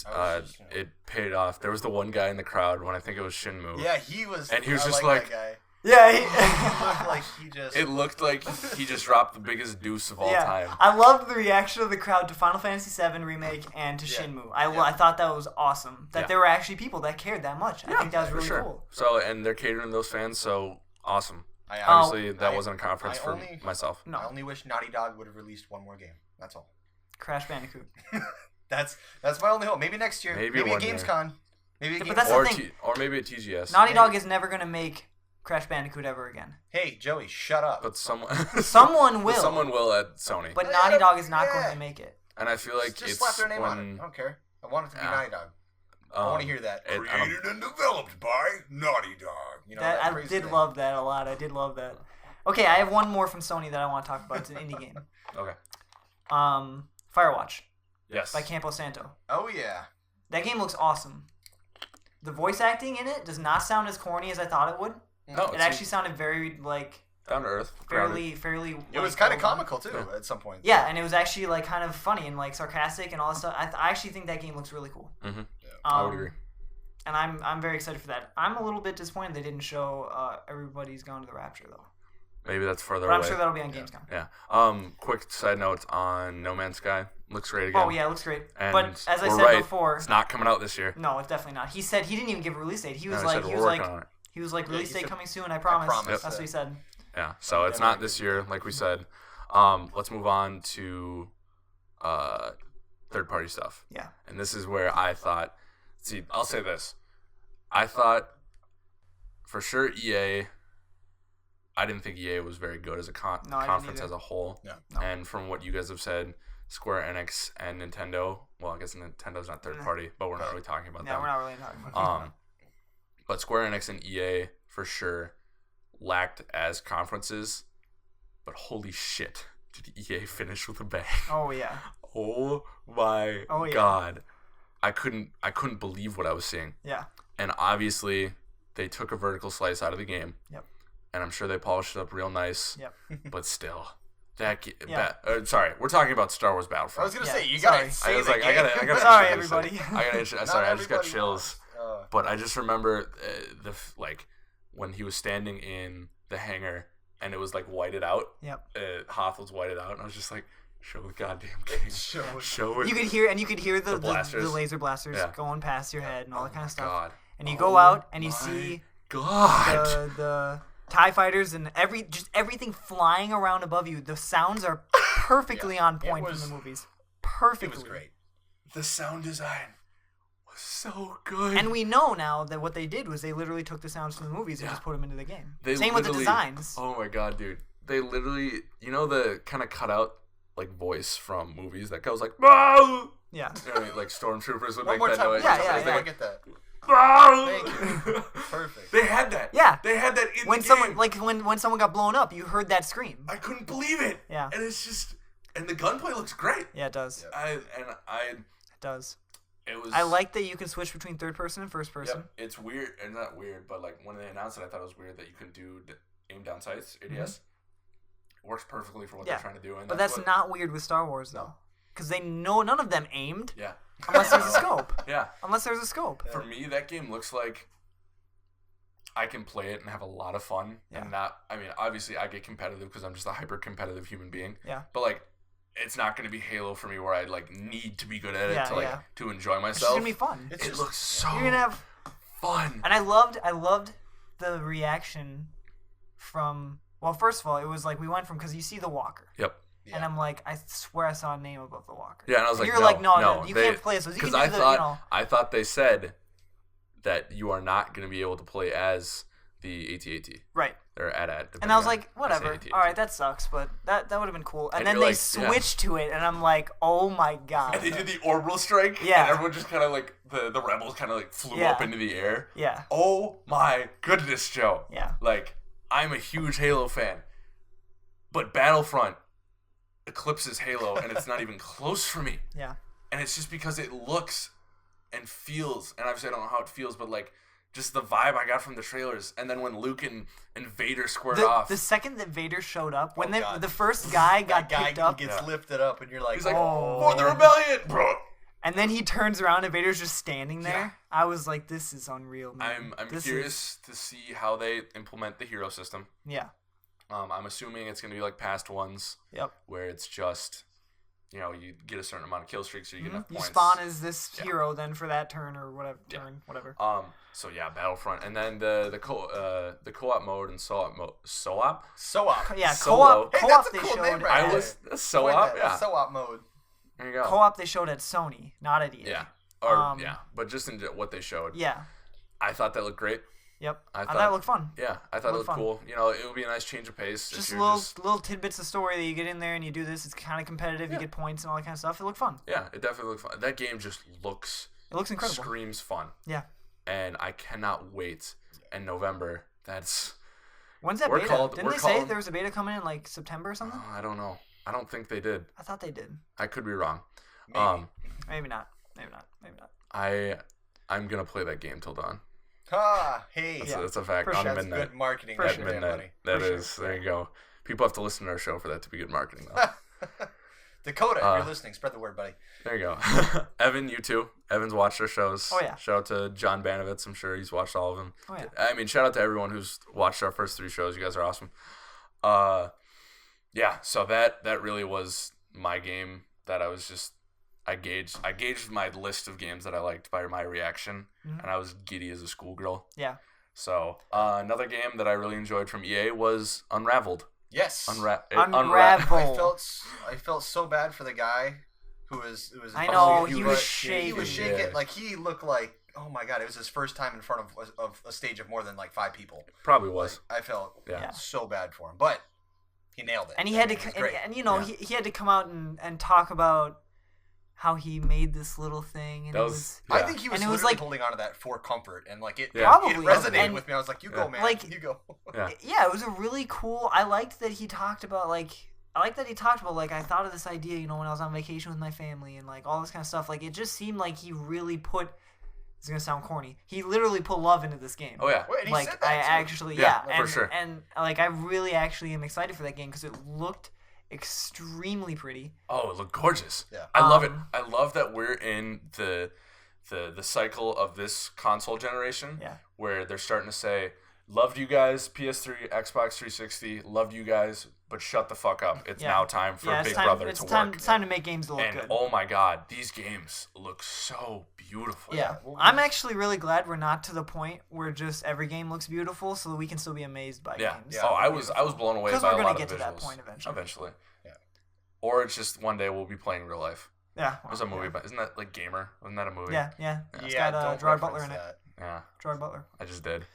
it paid off. There was the one guy in the crowd when I think it was Shinmu. Yeah, he was. And he was just like that guy. Yeah, He looked like he just. It looked like he just dropped the biggest deuce of all time. I loved the reaction of the crowd to Final Fantasy VII Remake and to Shinmu. I thought that was awesome. That there were actually people that cared that much. I think that was really cool. So, and they're catering to those fans, so awesome. Obviously, that wasn't a conference for myself. No. I only wish Naughty Dog would have released one more game. That's all. Crash Bandicoot. That's my only hope. Maybe next year. Maybe a Gamescom. But that's the thing. Or maybe a TGS. Naughty Dog is never going to make Crash Bandicoot ever again. Hey, Joey, shut up. But someone will. Someone will at Sony. But Naughty Dog is not going to make it. And I feel like just slap their name on it. I don't care. I want it to be Naughty Dog. I want to hear that. Created and developed by Naughty Dog. You know, I did love that a lot. I did love that. Okay, I have one more from Sony that I want to talk about. It's an indie game. Okay. Firewatch. Yes. By Campo Santo. Oh, yeah. That game looks awesome. The voice acting in it does not sound as corny as I thought it would. No, it actually sounded very, like... down to earth. Fairly... It was kind of comical, too, at some point. Yeah, and it was actually, like, kind of funny and, like, sarcastic and all that stuff. I actually think that game looks really cool. Mm-hmm. I would agree. And I'm very excited for that. I'm a little bit disappointed they didn't show Everybody's Gone to the Rapture, though. Maybe that's further away. But I'm sure that'll be on Gamescom. Yeah. Quick side note on No Man's Sky. Looks great again. Oh, yeah, it looks great. And but as I said before... It's not coming out this year. No, it's definitely not. He said he didn't even give a release date. He was release date coming soon, I promise. That's what he said. Yeah, so it's not this year, like we said. Let's move on to third-party stuff. Yeah. And this is where I thought... See, I'll say this. I thought, for sure, EA... I didn't think EA was very good as a conference as a whole. Yeah. No. And from what you guys have said, Square Enix and Nintendo, well, I guess Nintendo's not third party, but we're not really talking about that. Yeah, we're not really talking about that. But Square Enix and EA, for sure, lacked as conferences, but holy shit, did EA finish with a bang. Oh, yeah. Oh, my God. I couldn't believe what I was seeing. Yeah. And obviously, they took a vertical slice out of the game. Yep. And I'm sure they polished it up real nice. Yep. But still, sorry, we're talking about Star Wars Battlefront. I was gonna say you gotta. I gotta. Sorry, everybody. I just got chills. But I just remember when he was standing in the hangar and it was like whited out. Yep. Hoth was whited out, and I was just like, show the goddamn game. Show it. You could hear the laser blasters going past your head and all that kind of stuff. God. And you go out and you see the TIE fighters and everything flying around above you. The sounds are perfectly on point from the movies. Perfectly. It was great. The sound design was so good. And we know now that what they did was they literally took the sounds from the movies and just put them into the game. Same with the designs. Oh my God, dude. They literally, the kind of cutout like voice from movies that goes like, "Whoa!" Yeah. You know what I mean? Like stormtroopers would One make more that time. noise. Yeah. I get that. Thank you. Perfect. They had that. Yeah. They had that in when the someone game. when someone got blown up, you heard that scream. I couldn't believe it. Yeah. And it's just the gunplay looks great. Yeah, it does. It does. It was. I like that you can switch between third person and first person. Yep. It's weird, and not weird, but like when they announced it, I thought it was weird that you couldn't do aim down sights. ADS. Mm-hmm. Works perfectly for what they're trying to do. But that's not weird with Star Wars though, because they know none of them aimed. Yeah. Unless there's a scope. Yeah. Unless there's a scope. For me, that game looks like I can play it and have a lot of fun. Yeah. And obviously I get competitive because I'm just a hyper competitive human being. Yeah. But like, it's not going to be Halo for me where I like need to be good at it to enjoy myself. It's going to be fun. It looks so You're going to have fun. And I loved the reaction from, well, first of all, it was like we went from, because you see the walker. Yep. Yeah. And I'm like, I swear I saw a name above the walker. Yeah, and I was like, you're like, no, you can't play this. Because I thought they said that you are not going to be able to play as the AT-AT. Right. Or AT-AT. And I was like, whatever. All right, that sucks, but that would have been cool. And then they switched to it, and I'm like, oh my God. And they did the orbital strike. Yeah. And everyone just kind of like, the rebels kind of like flew up into the air. Yeah. Oh my goodness, Joe. Yeah. Like, I'm a huge Halo fan. But Battlefront eclipses Halo, and it's not even close for me. Yeah. And it's just because it looks and feels, and obviously I don't know how it feels, but like just the vibe I got from the trailers. And then when Luke and Vader squared off. The second that Vader showed up, when the first guy got picked up. Gets lifted up, and you're like, he's like, oh. for the rebellion, bro. And then he turns around and Vader's just standing there. Yeah. I was like, this is unreal, man. I'm curious to see how they implement the hero system. Yeah. I'm assuming it's going to be like past ones. Yep. Where it's just, you get a certain amount of kill streaks, so you get enough points. You spawn as this hero then for that turn or whatever. So yeah, Battlefront, and then the co-op mode and co-op. Yeah, Solo. co-op. Hey, Co-op that's a they cool showed. name right I was co-op. Yeah. Co-op mode. There you go. Co-op they showed at Sony, not at EA. Yeah. But just in what they showed. Yeah. I thought that looked great. Yep. I thought it looked fun. Yeah, I thought it looked cool. It would be a nice change of pace. Just little tidbits of story that you get in there and you do this. It's kind of competitive. Yeah. You get points and all that kind of stuff. It looked fun. Yeah, it definitely looked fun. That game just looks. It looks incredible. Screams fun. Yeah. And I cannot wait. In November, that's. When's that beta? Didn't they say there was a beta coming in like September or something? I don't know. I don't think they did. I thought they did. I could be wrong. Maybe not. I'm gonna play that Game Till Dawn. Hey. That's a fact. Sure. On That's midnight. good marketing. For sure. Midnight. That is. There you go. People have to listen to our show for that to be good marketing, though. Dakota, if you're listening, spread the word, buddy. There you go. Evan, you too. Evan's watched our shows. Oh, yeah. Shout out to John Banovitz. I'm sure he's watched all of them. Oh, yeah. I mean, shout out to everyone who's watched our first 3 shows. You guys are awesome. Yeah, so that really was my game that I was just... I gauged my list of games that I liked by my reaction, and I was giddy as a schoolgirl. Yeah. So, another game that I really enjoyed from EA was Unraveled. Yes. Unraveled. I felt so bad for the guy who was. I know he was shaking. He was shaking. Yeah. Like he looked like, oh my god, it was his first time in front of a stage of more than like 5 people. Probably was. Like, I felt so bad for him, but he nailed it. And he had to, he had to come out and talk about how he made this little thing, and I think he was like holding on to that for comfort, and like it resonated with me. I was like, "You go, man, you go." Yeah, it was a really cool. I liked that he talked about I thought of this idea, when I was on vacation with my family, and like all this kind of stuff. Like it just seemed like he really put. It's gonna sound corny. He literally put love into this game. Oh yeah, Wait, for sure. And like I really actually am excited for that game because it looked extremely pretty. Oh, it looked gorgeous. Yeah. I love it. I love that we're in the cycle of this console generation where they're starting to say, loved you guys, PS3, Xbox 360, loved you guys, but shut the fuck up. It's now time for Big Brother to work. It's time to make games look good. Oh my god, these games look so beautiful. Yeah. I'm actually really glad we're not to the point where just every game looks beautiful so that we can still be amazed by games. Yeah. Oh, I was blown away by a lot of visuals. Because we're going to get to that point eventually. Yeah. Or it's just one day we'll be playing real life. Yeah. There's a movie about, isn't that like Gamer? Wasn't that a movie? Yeah. It's got Gerard Butler in it. Yeah. Gerard Butler. I just did.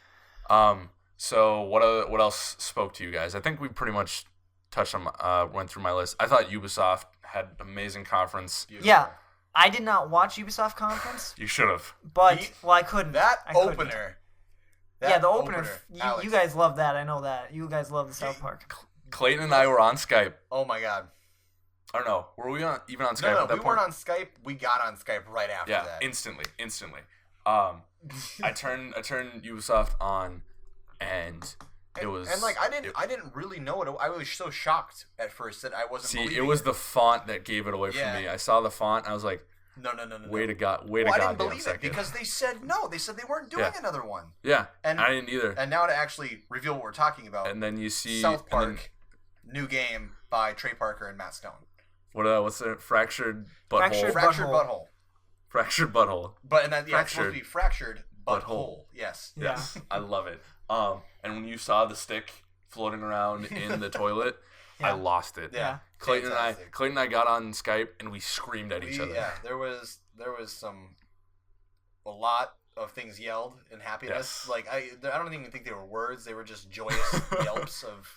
So what else spoke to you guys? I think we pretty much touched on went through my list. I thought Ubisoft had an amazing conference. Yeah. I did not watch Ubisoft conference. You should have. But I couldn't. The opener. The opener. You guys love that. I know that. You guys love the South Park. Clayton and I were on Skype. Oh my god. I don't know. Were we even on Skype at that point? We weren't on Skype. We got on Skype right after that. Yeah, instantly. I turned Ubisoft on, and it was. And like I didn't really know it. I was so shocked at first that I wasn't. See, it was the font that gave it away for me. I saw the font. I was like, no. Wait a I didn't believe it because they said no. They said they weren't doing another one. Yeah, and I didn't either. And now to actually reveal what we're talking about. And then you see South Park, new game by Trey Parker and Matt Stone. What's it? Fractured butthole. Fractured butthole. Fractured butthole. But it's supposed to be fractured butthole. Yes. Yes. I love it. And when you saw the stick floating around in the toilet, I lost it. Yeah. Clayton and I got on Skype and we screamed at each other. Yeah. There was a lot of things yelled in happiness. Yes. Like I don't even think they were words. They were just joyous yelps of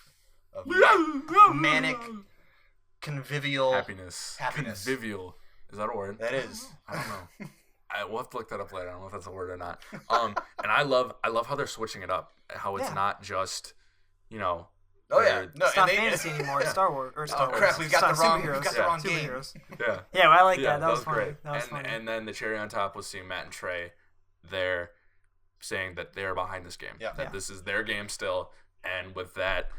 manic. Convivial happiness. Convivial. Is that a word? That is. I don't know. We'll have to look that up later. I don't know if that's a word or not. And I love how they're switching it up. How it's not just, Oh yeah. No, it's not fantasy anymore. It's Star Wars. Or Star Wars. Crap, we've got the wrong game. Yeah. Yeah, I like that. That was funny. Great. And then the cherry on top was seeing Matt and Trey there saying that they're behind this game. Yeah. That this is their game still, and with that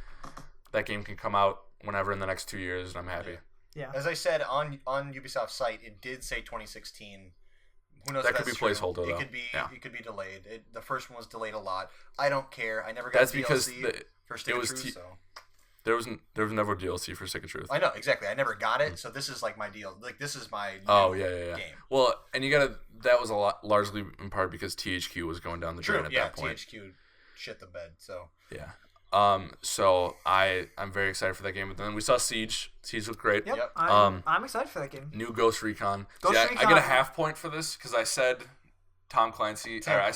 game can come out whenever in the next 2 years, and I'm happy. Yeah. As I said on Ubisoft's site, it did say 2016. Who knows? That if could be that's true. placeholder, though. It could be delayed. The first one was delayed a lot. I don't care. I never got That's DLC because for Stick of Truth. So there was never DLC for Stick of Truth. I know exactly. I never got it. So this is like my deal. Like this is my game. Well, and that was a lot largely in part because THQ was going down the drain at that point. THQ shit the bed. So yeah. So I'm very excited for that game. But then we saw Siege. Siege looked great. Yep. I'm excited for that game. New Ghost Recon. Recon. I get a half point for this because I said Tom Clancy. I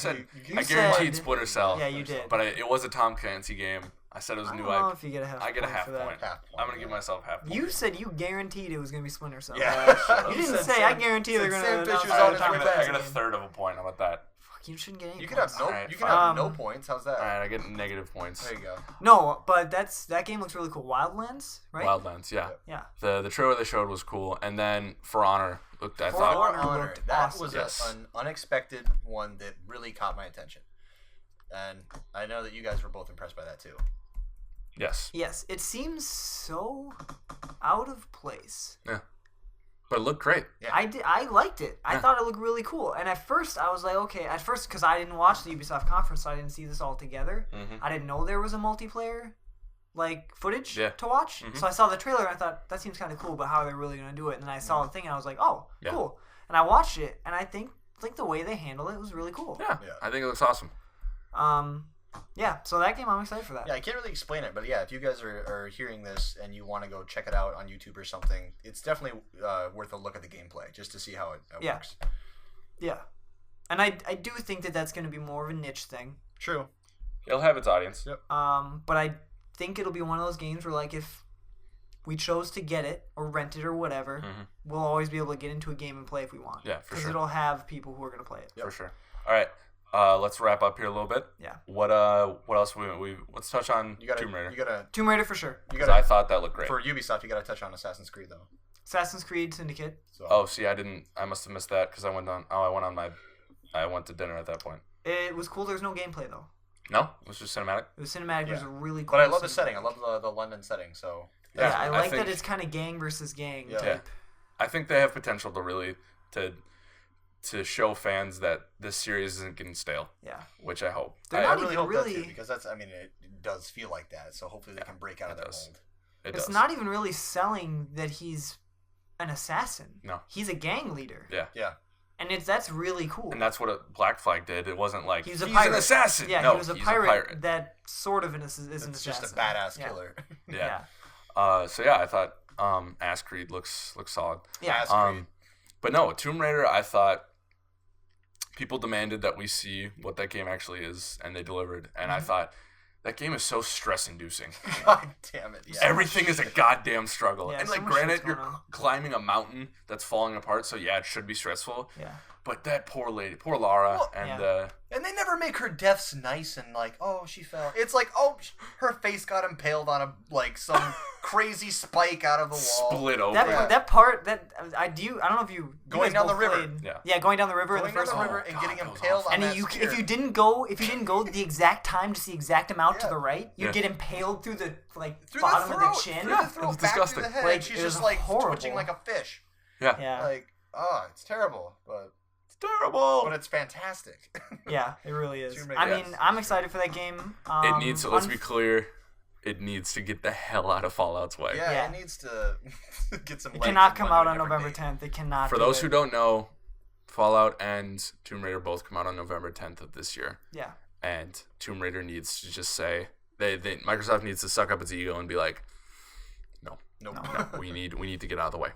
guaranteed Splinter Cell. Yeah, you did. But it was a Tom Clancy game. I said it was a new IP. I don't know if you get a half point. I get a half for that. point. I'm gonna give myself half point. You said you guaranteed it was gonna be Splinter Cell. Yeah. You didn't say I guarantee they're gonna. Sam Fisher's announce on his Tom way Clancy back. I get a game. third of a point. How about that? You shouldn't get any. You could have points. no. Alright, You can fine. have no points. How's that? All right, I get negative points. There you go. No, but that game looks really cool. Wildlands, right? Wildlands, yeah. Yeah. The trailer they showed was cool, and then For Honor looked. I For thought Honor. looked That awesome. was Yes. an unexpected one that really caught my attention, and I know that you guys were both impressed by that too. yes, Yes, it seems so out of place. but it looked great. Yeah. I liked it. I Yeah. thought it looked really cool. And at first, I was like, okay. At first, because I didn't watch the Ubisoft conference, so I didn't see this all together. Mhm. I didn't know there was a multiplayer footage Yeah. to watch. Mhm. So I saw the trailer and I thought that seems kind of cool, but how are they really going to do it? And then I saw the thing and I was like, oh, Yeah. cool. And I watched it and I think the way they handled it was really cool. Yeah, Yeah. I think it looks awesome. Yeah. So that game, I'm excited for that. Yeah, I can't really explain it, but yeah, if you guys are hearing this and you want to go check it out on YouTube or something, it's definitely worth a look at the gameplay just to see how it Yeah. works. Yeah. And I do think that that's going to be more of a niche thing. True. It'll have its audience. Yep. But I think it'll be one of those games where, like, if we chose to get it or rent it or whatever, we'll always be able to get into a game and play if we want. Yeah, for Because sure. it'll have people who are going to play it. For sure. All right, let's wrap up here a little bit. Yeah. What else let's touch on Tomb Raider. You gotta. Tomb Raider for sure. You Because gotta. I thought that looked great. For Ubisoft, you gotta touch on Assassin's Creed though. Assassin's Creed Syndicate. So. Oh, see, I must have missed that because I went to dinner at that point. It was cool. There was no gameplay, though. No, it was just cinematic. It was cinematic. It was Yeah. a really cool. But I love the cinematic. setting. I love the London setting. So. Yeah, Yeah, I I like think- that it's kind of gang versus gang Yeah. type. I think they have potential to really to show fans that this series isn't getting stale, Yeah. which I hope. They're I not really even hope that really- too, because that's. I mean, it does feel like that. So hopefully they can break out of it that does. mold. It It's does. not even really selling that he's an assassin. No. He's a gang leader. Yeah. Yeah. And that's really cool. And that's what Black Flag did. It wasn't like He's a he's pirate. an assassin. Yeah, no, he was a he's pirate that sort of is an It's assassin. just a badass Yeah. killer. Yeah. So yeah, I thought Ass Creed looks solid. Yeah. Ass Creed. But no, Tomb Raider, I thought people demanded that we see what that game actually is, and they delivered. And I thought that game is so stress-inducing. God damn it. Yeah. Everything is a goddamn struggle. Yeah, and so like, much granted, shit's you're going on. climbing a mountain that's falling apart, so yeah, it should be stressful. Yeah. But that poor lady, poor Lara, Well, and yeah. And they never make her deaths nice and like, oh, she fell. It's like, oh, her face got impaled on some crazy spike out of the wall. split open. That part that I don't know if you Going guys down the both river. played. Yeah. going down the river in Going the first down the one. river and God, getting that was impaled awful. on And that you, spear. if you didn't go the exact time, just the exact amount to Yeah. the right, you'd Yeah. get impaled through the through bottom the of throat, the chin. through Yeah, the throat, it was back disgusting. through the head. Like, and she's it was just like horrible. twitching like a fish. Yeah. Yeah, Like, oh, it's terrible, but Terrible. it's fantastic. yeah, it really is. Tomb Raider, I mean, yes. I'm excited for that game. It needs to, let's be clear, it needs to get the hell out of Fallout's way. Yeah, Yeah. it needs to get some. It legs cannot and come run out to a on different November date. 10th. It cannot. For do those it. who don't know, Fallout and Tomb Raider both come out on November 10th of this year. Yeah. And Tomb Raider needs to just say Microsoft needs to suck up its ego and be like, Nope. no, we need to get out of the way.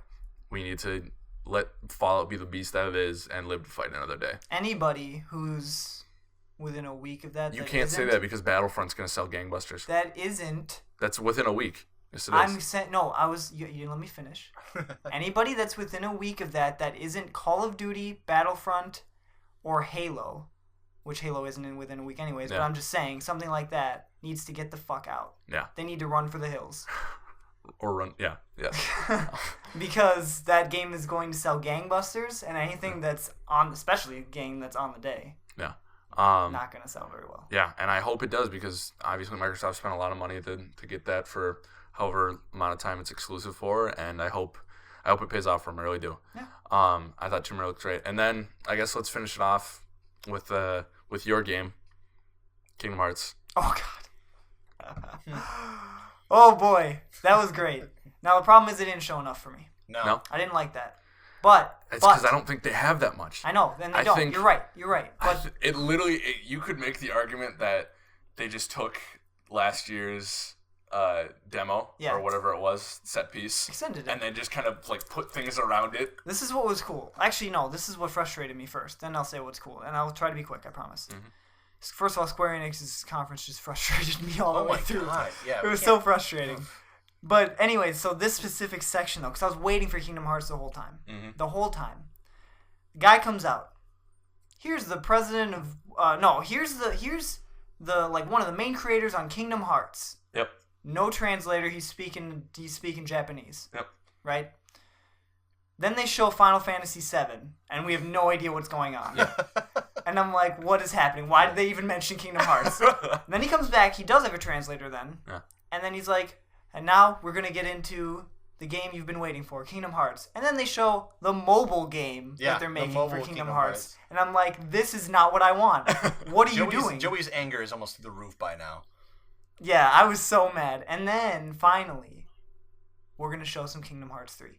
We need to let Fallout be the beast that it is and live to fight another day. Anybody who's within a week of that, You can't say that because Battlefront's going to sell gangbusters. That isn't. That's within a week. Yes, it is. I'm saying no. I was. You let me finish. Anybody that's within a week of that isn't Call of Duty, Battlefront, or Halo, which Halo isn't within a week anyways. Yeah. But I'm just saying something like that needs to get the fuck out. Yeah. They need to run for the hills Or run. Yeah. because that game is going to sell gangbusters and anything that's on, especially a game that's on the day. Yeah. not going to sell very well. Yeah, and I hope it does because obviously Microsoft spent a lot of money to get that for however amount of time it's exclusive for, and I hope it pays off for them. I really do. Yeah. I thought Tomb Raider looked great, and then I guess let's finish it off with your game, Kingdom Hearts. Oh God. Oh boy, that was great. Now the problem is it didn't show enough for me. No? I didn't like that. But It's because I don't think they have that much. I know, and they I don't. think- You're right. But You could make the argument that they just took last year's demo or whatever it was, set piece, extended it. and then just kind of like put things around it. This is what was cool. Actually, no, this is what frustrated me first. Then I'll say what's cool, and I'll try to be quick. I promise. Mm-hmm. First of all, Square Enix's conference just frustrated me all the way through. God. Yeah, It was so frustrating. But anyway, so this specific section though, because I was waiting for Kingdom Hearts the whole time. Mm-hmm. The whole time, the guy comes out. Here's the president of here's the like one of the main creators on Kingdom Hearts. Yep. No translator. He's speaking Japanese. Yep. Right. Then they show Final Fantasy VII, and we have no idea what's going on. Yeah. And I'm like, what is happening? Why did they even mention Kingdom Hearts? And then he comes back. He does have a translator then. Yeah. And then he's like, and now we're going to get into the game you've been waiting for, Kingdom Hearts. And then they show the mobile game that they're making for Kingdom Hearts. And I'm like, this is not what I want. What are you doing? Joey's anger is almost through the roof by now. Yeah, I was so mad. And then, finally, we're going to show some Kingdom Hearts 3.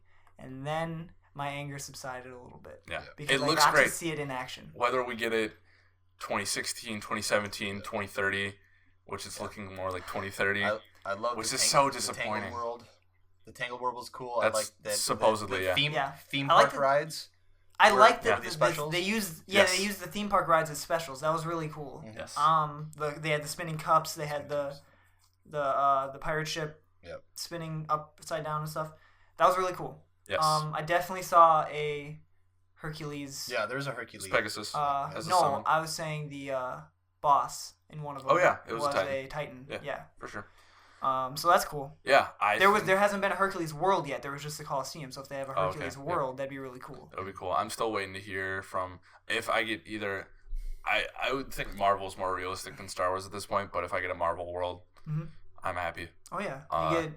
And then my anger subsided a little bit. Yeah. Because It I looks got great. to see it in action. Whether we get it 2016, 2017, 2030, which is looking more like 2030. I love which the is so disappointing. The Tangled World. The Tangled World was cool. That's I like that. supposedly, the theme I like park rides. I like that the specials. they used Yes. they used the theme park rides as specials. That was really cool. Yes. They had the spinning cups. They had the pirate ship spinning upside down and stuff. That was really cool. Yes. I definitely saw a Hercules. Yeah, there's a Hercules. Pegasus. as a No, summon. I was saying the boss in one of them. Oh, yeah, it was a Titan. a Titan. Yeah. For sure. So that's cool. Yeah. There hasn't been a Hercules World yet. There was just a Coliseum. So if they have a Hercules okay. World, that'd be really cool. That would be cool. I'm still waiting to hear from if I get either. I would think Marvel's more realistic than Star Wars at this point, but if I get a Marvel World, I'm happy. Oh yeah,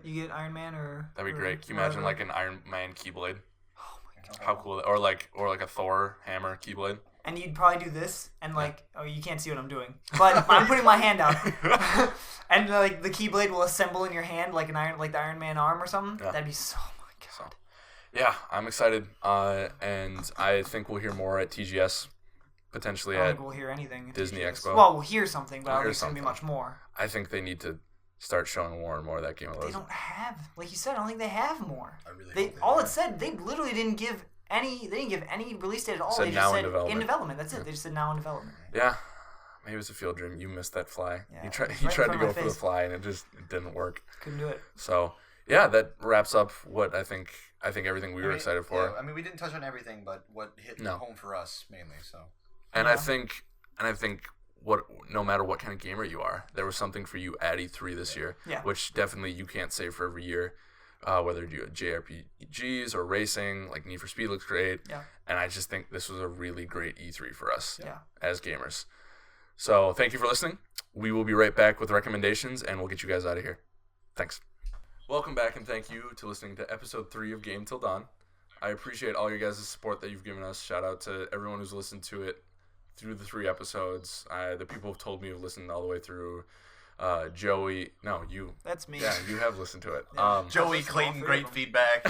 you get Iron Man or That'd be great. Can you imagine like an Iron Man Keyblade? Oh my god! How cool! Or like a Thor hammer Keyblade. And you'd probably do this, and like, oh, you can't see what I'm doing, but I'm putting my hand out, and like the Keyblade will assemble in your hand like the Iron Man arm or something. Yeah. That'd be so. Oh my god! Yeah, I'm excited, and I think we'll hear more at TGS, potentially I don't at think we'll hear anything. at Disney TGS. Expo. Well, we'll hear something, but I We'll don't hear think it's gonna be something. much more. I think they need to start showing more and more of that game. They don't have, like you said, I don't think they have more. I really They hope they all do. it said, they literally didn't give any. They didn't give any release date at all. Said They just now in said development. in development. That's it. They just said now in development. Yeah, maybe it's a field dream. You missed that fly. Yeah, You it tried. was You right in tried to front go of for my the face. fly, and it didn't work. Couldn't do it. So yeah, that wraps up what I think everything we were excited for. Yeah, I mean, we didn't touch on everything, but what hit home for us mainly. So. And I think what no matter what kind of gamer you are, there was something for you at E3 this year. Yeah. Which definitely you can't say for every year, whether you do JRPGs or racing. Like Need for Speed looks great. Yeah. And I just think this was a really great E3 for us as gamers. So thank you for listening. We will be right back with recommendations, and we'll get you guys out of here. Thanks. Welcome back, and thank you to listening to episode 3 of Game Till Dawn. I appreciate all your guys' support that you've given us. Shout out to everyone who's listened to it through the 3 episodes. The people have told me have listened all the way through. Joey, no, you. That's me. Yeah, you have listened to it. Yeah. Joey, listen to all Clayton, 3 great of them. feedback.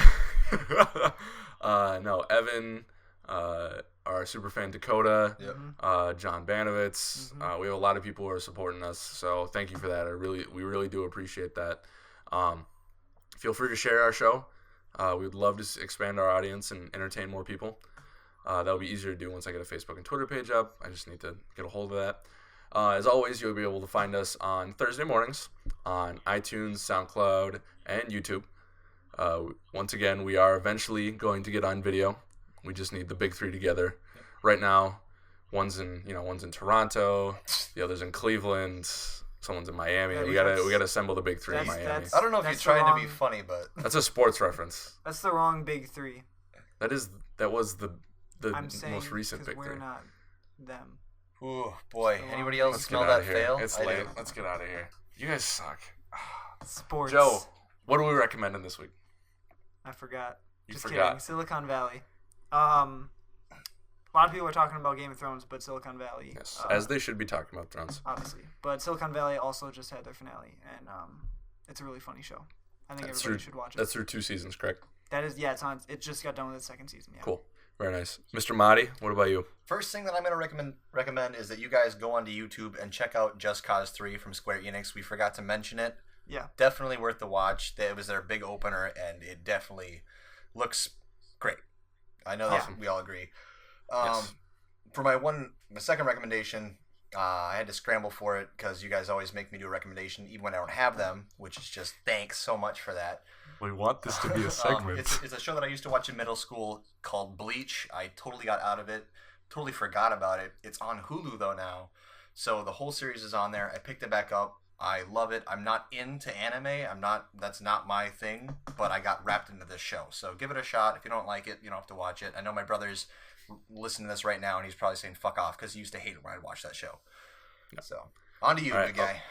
No, Evan, our superfan Dakota, Yep. John Banovitz. We have a lot of people who are supporting us, so thank you for that. We really do appreciate that. Feel free to share our show. We would love to expand our audience and entertain more people. That'll be easier to do once I get a Facebook and Twitter page up. I just need to get a hold of that. As always, you'll be able to find us on Thursday mornings on iTunes, SoundCloud, and YouTube. Once again, we are eventually going to get on video. We just need the big 3 together. Right now, one's in Toronto, the other's in Cleveland, someone's in Miami. Yeah, we gotta assemble the big 3 in Miami. that's- I don't know if you're That's trying the to be wrong- funny, but That's a sports reference. That's the wrong big 3. That was the I'm saying most recent 'cause big we're 3. not them. Ooh, boy. So, Anybody else Let's smell get out that of here. fail? It's I late. do. Let's get out of here. You guys suck. Sports. Joe, what are we recommending this week? I forgot. You Just forgot. kidding. Silicon Valley. A lot of people are talking about Game of Thrones, but Silicon Valley. Yes, as they should be talking about Thrones. Obviously. But Silicon Valley also just had their finale, and it's a really funny show. I think everybody should watch it. That's through 2 seasons, correct? That is, yeah, it's on. It just got done with its second season. Yeah. Cool. Very nice. Mr. Mahdi, what about you? First thing that I'm going to recommend is that you guys go onto YouTube and check out Just Cause 3 from Square Enix. We forgot to mention it. Yeah. Definitely worth the watch. It was their big opener, and it definitely looks great. I know that we all agree. Yes. For my second recommendation, I had to scramble for it because you guys always make me do a recommendation even when I don't have them, which is just thanks so much for that. We want this to be a segment. It's a show that I used to watch in middle school called Bleach. I totally got out of it, totally forgot about it. It's on Hulu though now, so the whole series is on there. I picked it back up. I love it. I'm not into anime. That's not my thing, but I got wrapped into this show. So give it a shot. If you don't like it, you don't have to watch it. I know my brother's listening to this right now, and he's probably saying fuck off because he used to hate it when I'd watch that show. Yep. So on to you, big guy.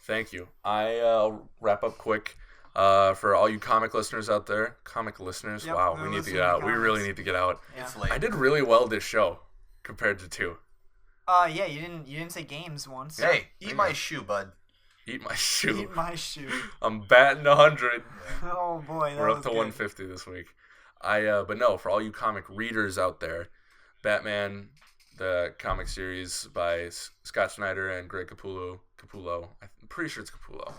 Thank you. I'll wrap up quick. For all you comic listeners out there, Yep, wow, we need to get out. We really need to get out. Yeah. It's late. I did really well this show compared to 2. Yeah, you didn't say games once. Hey, eat my shoe, bud. Eat my shoe. Eat my shoe. I'm batting 100. Oh boy, that We're up was to good. 150 this week. But no, for all you comic readers out there, Batman, the comic series by Scott Snyder and Greg Capullo. I'm pretty sure it's Capullo.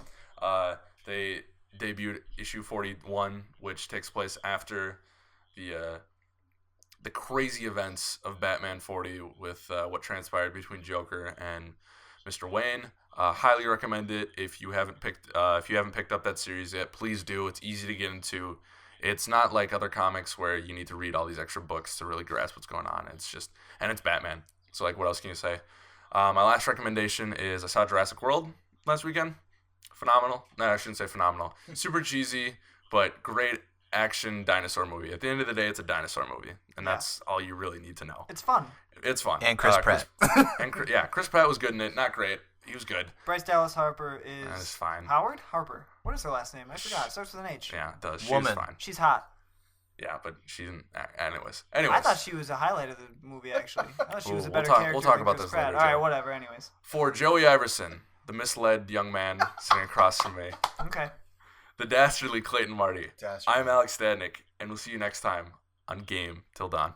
They debuted issue 41, which takes place after the crazy events of Batman 40 with what transpired between Joker and Mr. Wayne. Highly recommend it. If you haven't picked up that series yet, please do. It's easy to get into. It's not like other comics where you need to read all these extra books to really grasp what's going on. It's Batman. So like, what else can you say? My last recommendation is I saw Jurassic World last weekend. Phenomenal. No, I shouldn't say phenomenal. Super cheesy, but great action dinosaur movie. At the end of the day, it's a dinosaur movie, and that's all you really need to know. It's fun. It's fun. And Chris Pratt. Chris Pratt was good in it. Not great. He was good. Bryce Dallas Harper is. That's fine. Howard Harper. What is her last name? I forgot. It starts with an H. Yeah, it does. She's Woman. fine. She's hot. Yeah, but she didn't. Anyways. I thought she was a highlight of the movie. Actually, I thought she was a We'll better talk- character. we'll talk than about Chris this Pratt. later, All right, Joe. whatever. Anyways. For Joey Iverson, the misled young man sitting across from me, Okay. the dastardly Clayton Marty. Dastardly. I'm Alex Stadnick, and we'll see you next time on Game Till Dawn.